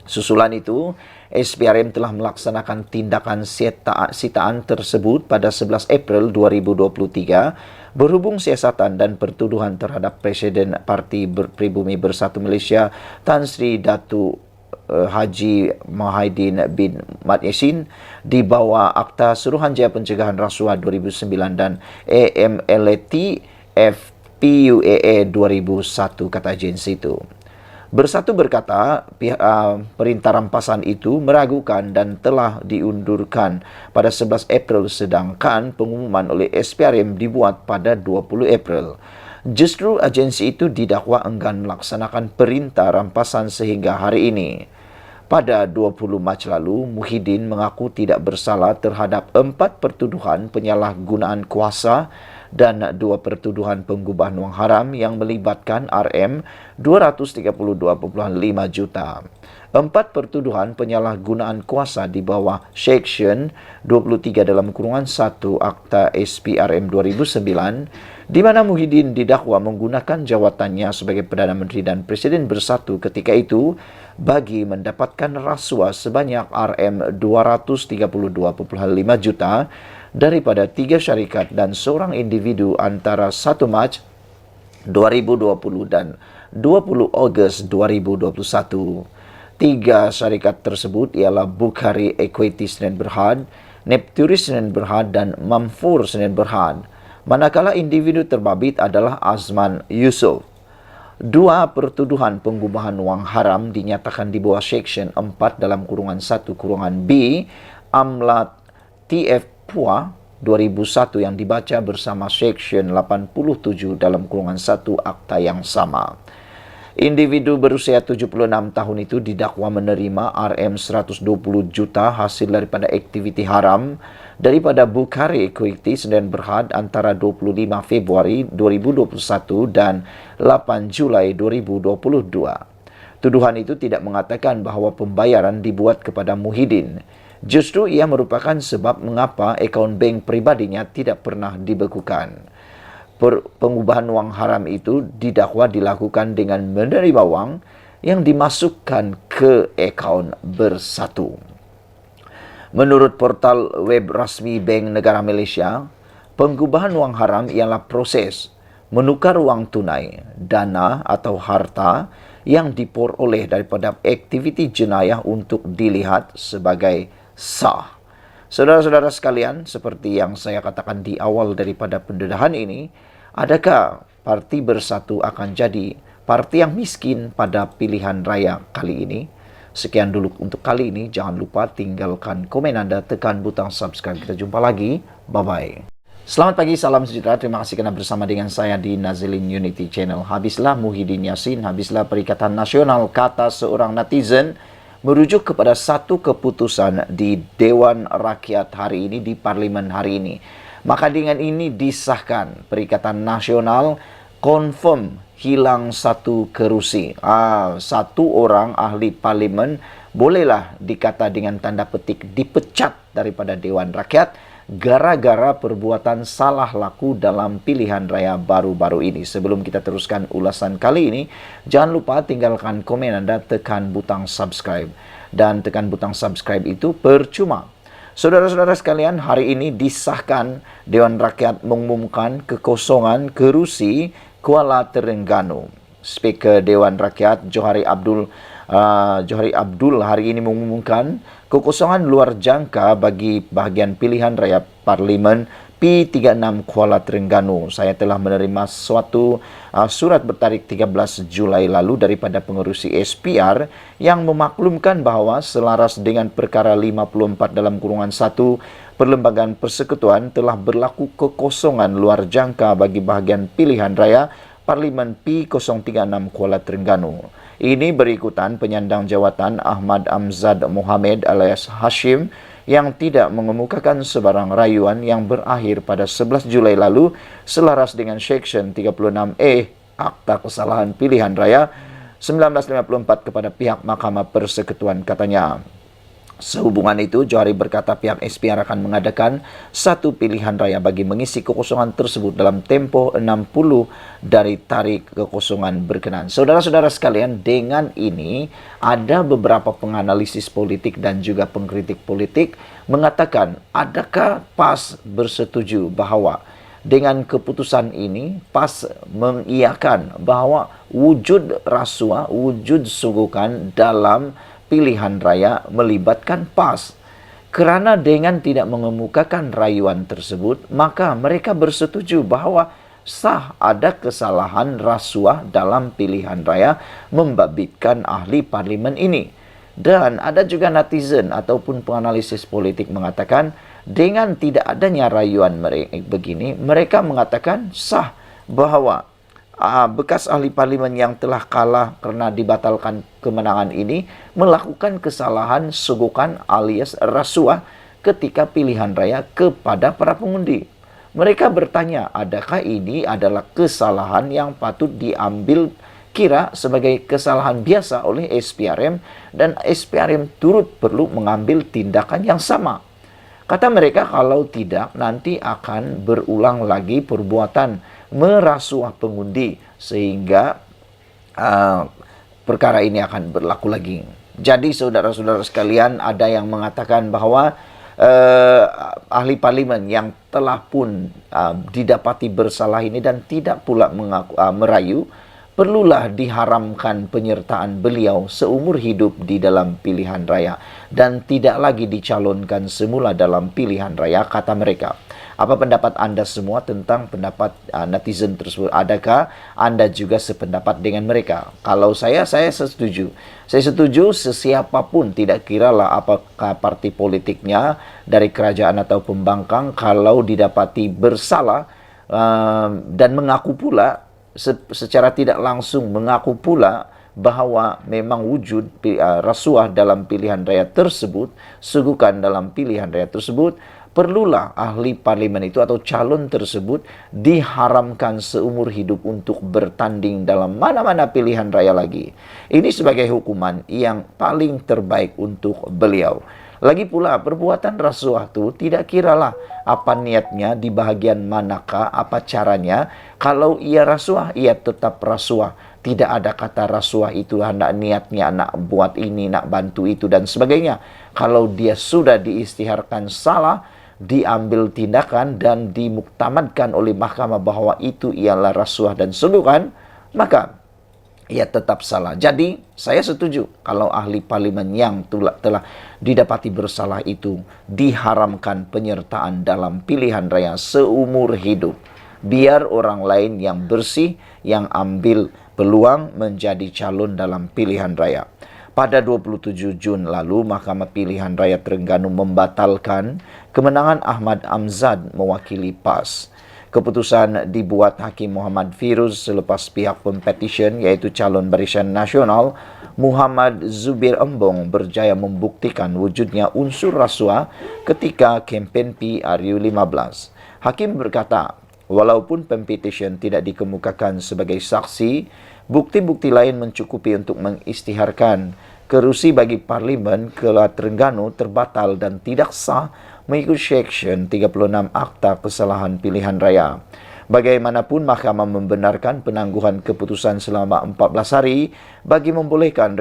S1: Susulan itu, SPRM telah melaksanakan tindakan sitaan tersebut pada 11 April 2023 berhubung siasatan dan pertuduhan terhadap Presiden Parti Pribumi Bersatu Malaysia Tan Sri Datuk Haji Muhyiddin bin Mat Yassin di bawah Akta Suruhanjaya Pencegahan Rasuah 2009 dan AMLAT FPUAA 2001, kata agensi itu. Bersatu berkata, perintah rampasan itu meragukan dan telah diundurkan pada 11 April sedangkan pengumuman oleh SPRM dibuat pada 20 April. Justru agensi itu didakwa enggan melaksanakan perintah rampasan sehingga hari ini. Pada 20 Mac lalu, Muhyiddin mengaku tidak bersalah terhadap 4 pertuduhan penyalahgunaan kuasa dan 2 pertuduhan penggubahan wang haram yang melibatkan RM 232.5 juta. 4 pertuduhan penyalahgunaan kuasa di bawah Section 23 dalam kurungan 1 Akta SPRM 2009, di mana Muhyiddin didakwa menggunakan jawatannya sebagai Perdana Menteri dan Presiden Bersatu ketika itu bagi mendapatkan rasuah sebanyak RM 232.5 juta daripada 3 syarikat dan seorang individu antara 1 Mac 2020 dan 20 Ogos 2021. 3 syarikat tersebut ialah Bukhari Equity Sdn Bhd, Nepturis Sdn Bhd dan Mamfur Sdn Bhd. Manakala individu terbabit adalah Azman Yusof. 2 pertuduhan penggubahan wang haram dinyatakan di bawah Section 4 dalam kurungan 1 kurungan B Amlat TF PUA 2001 yang dibaca bersama Section 87 dalam kurungan 1 akta yang sama. Individu berusia 76 tahun itu didakwa menerima RM 120 juta hasil daripada aktiviti haram daripada Bukhari Equity Sdn Bhd antara 25 Februari 2021 dan 8 Julai 2022. Tuduhan itu tidak mengatakan bahawa pembayaran dibuat kepada Muhyiddin. Justru ia merupakan sebab mengapa akaun bank pribadinya tidak pernah dibekukan. Pengubahan wang haram itu didakwa dilakukan dengan menerima wang yang dimasukkan ke akaun Bersatu. Menurut portal web rasmi Bank Negara Malaysia, pengubahan wang haram ialah proses menukar wang tunai, dana atau harta yang diperoleh daripada aktiviti jenayah untuk dilihat sebagai sah. Saudara-saudara sekalian, seperti yang saya katakan di awal daripada pendedahan ini, adakah Parti Bersatu akan jadi parti yang miskin pada pilihan raya kali ini? Sekian dulu untuk kali ini. Jangan lupa tinggalkan komen Anda, tekan butang subscribe. Kita jumpa lagi. Bye-bye. Selamat pagi, salam sejahtera. Terima kasih kerana bersama dengan saya di Nazilin Unity Channel. Habislah Muhyiddin Yassin, habislah Perikatan Nasional, kata seorang netizen merujuk kepada satu keputusan di Dewan Rakyat hari ini, di Parlimen hari ini. Maka dengan ini disahkan Perikatan Nasional confirm hilang satu kerusi. Satu orang ahli parlimen bolehlah dikata dengan tanda petik dipecat daripada Dewan Rakyat gara-gara perbuatan salah laku dalam pilihan raya baru-baru ini. Sebelum kita teruskan ulasan kali ini, jangan lupa tinggalkan komen Anda, tekan butang subscribe. Dan tekan butang subscribe itu percuma. Saudara-saudara sekalian, hari ini disahkan Dewan Rakyat mengumumkan kekosongan kerusi Kuala Terengganu. Speaker Dewan Rakyat Johari Abdul hari ini mengumumkan kekosongan luar jangka bagi bahagian pilihan raya Parlimen P36 Kuala Terengganu. Saya telah menerima suatu surat bertarikh 13 Julai lalu daripada pengerusi SPR yang memaklumkan bahawa selaras dengan perkara 54 dalam kurungan 1 Perlembagaan Persekutuan telah berlaku kekosongan luar jangka bagi bahagian pilihan raya Parlimen P036 Kuala Terengganu. Ini berikutan penyandang jawatan Ahmad Amzad Mohamed alias Hashim yang tidak mengemukakan sebarang rayuan yang berakhir pada 11 Julai lalu selaras dengan Section 36A Akta Kesalahan Pilihan Raya 1954 kepada pihak Mahkamah Persekutuan, katanya. Sehubungan itu, Johari berkata pihak SPR akan mengadakan satu pilihan raya bagi mengisi kekosongan tersebut dalam tempoh 60 dari tarikh kekosongan berkenaan. Saudara-saudara sekalian, dengan ini ada beberapa penganalisis politik dan juga pengkritik politik mengatakan adakah PAS bersetuju bahawa dengan keputusan ini PAS mengiyakan bahawa wujud rasuah, wujud sogokan dalam
S2: pilihan raya melibatkan PAS. Kerana dengan tidak mengemukakan rayuan tersebut, maka mereka bersetuju bahawa sah ada kesalahan rasuah dalam pilihan raya membabitkan ahli parlimen ini. Dan ada juga netizen ataupun penganalisis politik mengatakan dengan tidak adanya rayuan begini, mereka mengatakan sah bahawa bekas ahli parlimen yang telah kalah kerana dibatalkan kemenangan ini melakukan kesalahan sogokan alias rasuah ketika pilihan raya kepada para pengundi. Mereka bertanya, adakah ini adalah kesalahan yang patut diambil kira sebagai kesalahan biasa oleh SPRM dan SPRM turut perlu mengambil tindakan yang sama. Kata mereka, kalau tidak nanti akan berulang lagi perbuatan merasuah pengundi sehingga perkara ini akan berlaku lagi. Jadi saudara-saudara sekalian, ada yang mengatakan bahawa ahli parlimen yang telah pun didapati bersalah ini dan tidak pula merayu, perlulah diharamkan penyertaan beliau seumur hidup di dalam pilihan raya dan tidak lagi dicalonkan semula dalam pilihan raya, kata mereka. Apa pendapat anda semua tentang pendapat netizen tersebut? Adakah anda juga sependapat dengan mereka? Kalau saya setuju. Saya setuju sesiapapun, tidak kiralah apakah parti politiknya dari kerajaan atau pembangkang, kalau didapati bersalah dan mengaku pula secara tidak langsung mengaku pula bahawa memang wujud rasuah dalam pilihan raya tersebut, sogokan dalam pilihan raya tersebut, perlulah ahli parlimen itu atau calon tersebut diharamkan seumur hidup untuk bertanding dalam mana-mana pilihan raya lagi. Ini sebagai hukuman yang paling terbaik untuk beliau. Lagi pula, perbuatan rasuah itu tidak kiralah apa niatnya, di bahagian manakah, apa caranya. Kalau ia rasuah, ia tetap rasuah. Tidak ada kata rasuah itu hendak niatnya nak buat ini, nak bantu itu dan sebagainya. Kalau dia sudah diisytiharkan salah, diambil tindakan dan dimuktamadkan oleh mahkamah bahawa itu ialah rasuah dan sogokan, maka ia tetap salah. Jadi, saya setuju kalau ahli parlimen yang telah didapati bersalah itu diharamkan penyertaan dalam pilihan raya seumur hidup. Biar orang lain yang bersih yang ambil peluang menjadi calon dalam pilihan raya. Pada 27 Jun lalu, Mahkamah Pilihan Raya Terengganu membatalkan kemenangan Ahmad Amzad mewakili PAS. Keputusan dibuat Hakim Muhammad Firuz selepas pihak pempetisyen iaitu calon Barisan Nasional Muhammad Zubir Embong berjaya membuktikan wujudnya unsur rasuah ketika kempen PRU15. Hakim berkata, walaupun pempetisyen tidak dikemukakan sebagai saksi, bukti-bukti lain mencukupi untuk mengisytiharkan kerusi bagi Parlimen Kelah Terengganu terbatal dan tidak sah mengikut Seksyen 36 Akta Kesalahan Pilihan Raya. Bagaimanapun, mahkamah membenarkan penangguhan keputusan selama 14 hari bagi membolehkan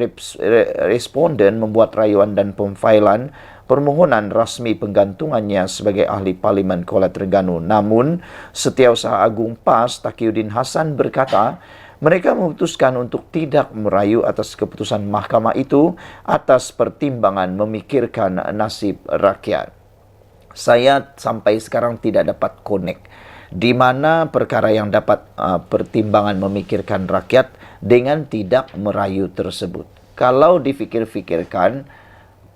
S2: responden membuat rayuan dan pemfailan permohonan rasmi penggantungannya sebagai ahli Parlimen Kuala Terengganu. Namun, Setiausaha Agung PAS Taqiyuddin Hassan berkata, mereka memutuskan untuk tidak merayu atas keputusan mahkamah itu atas pertimbangan memikirkan nasib rakyat. Saya sampai sekarang tidak dapat connect di mana perkara yang dapat pertimbangan memikirkan rakyat dengan tidak merayu tersebut. Kalau difikir-fikirkan,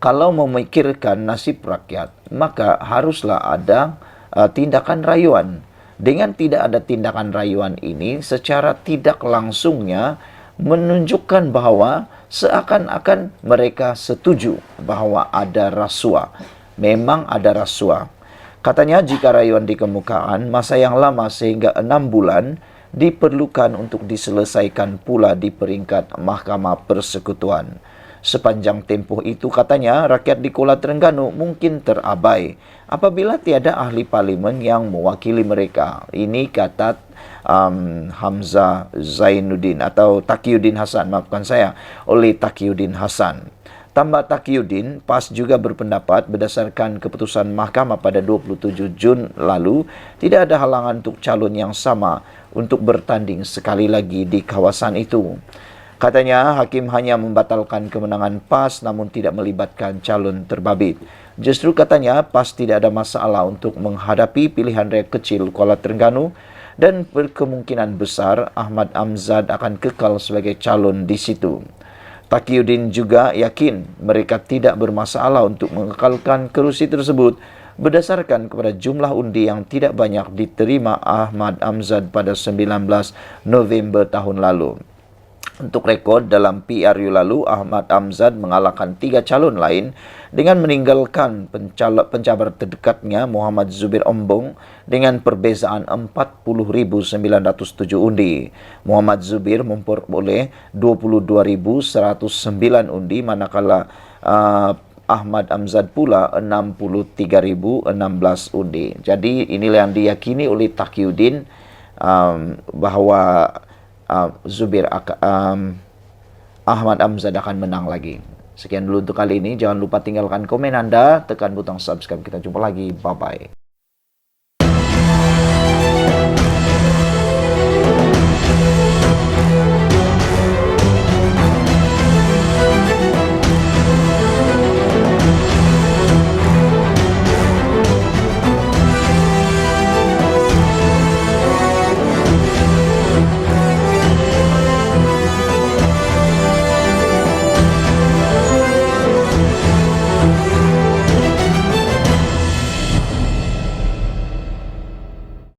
S2: kalau memikirkan nasib rakyat, maka haruslah ada tindakan rayuan. Dengan tidak ada tindakan rayuan ini, secara tidak langsungnya menunjukkan bahawa seakan-akan mereka setuju bahawa ada rasuah. Memang ada rasuah. Katanya jika rayuan dikemukakan, masa yang lama sehingga 6 bulan diperlukan untuk diselesaikan pula di peringkat Mahkamah Persekutuan. Sepanjang tempoh itu, katanya, rakyat di Kuala Terengganu mungkin terabai apabila tiada ahli parlimen yang mewakili mereka. Ini kata Hamzah Zainuddin atau Taqiyuddin Hassan, maafkan saya, oleh Taqiyuddin Hassan. Tambah Taqiyuddin, PAS juga berpendapat berdasarkan keputusan mahkamah pada 27 Jun lalu, tidak ada halangan untuk calon yang sama untuk bertanding sekali lagi di kawasan itu. Katanya hakim hanya membatalkan kemenangan PAS namun tidak melibatkan calon terbabit. Justru katanya PAS tidak ada masalah untuk menghadapi pilihan rakyat kecil Kuala Terengganu dan berkemungkinan besar Ahmad Amzad akan kekal sebagai calon di situ. Taqiyuddin juga yakin mereka tidak bermasalah untuk mengekalkan kerusi tersebut berdasarkan kepada jumlah undi yang tidak banyak diterima Ahmad Amzad pada 19 November tahun lalu. Untuk rekod, dalam PRU lalu, Ahmad Amzad mengalahkan 3 calon lain dengan meninggalkan pencabar terdekatnya Muhammad Zubir Ombong dengan perbezaan 40.907 undi. Muhammad Zubir memperoleh 22.109 undi, manakala Ahmad Amzad pula 63.016 undi. Jadi inilah yang diyakini oleh Taqiyuddin bahwa Ahmad Amzad akan menang lagi. Sekian dulu untuk kali ini. Jangan lupa tinggalkan komen Anda, tekan butang subscribe. Kita jumpa lagi. Bye-bye.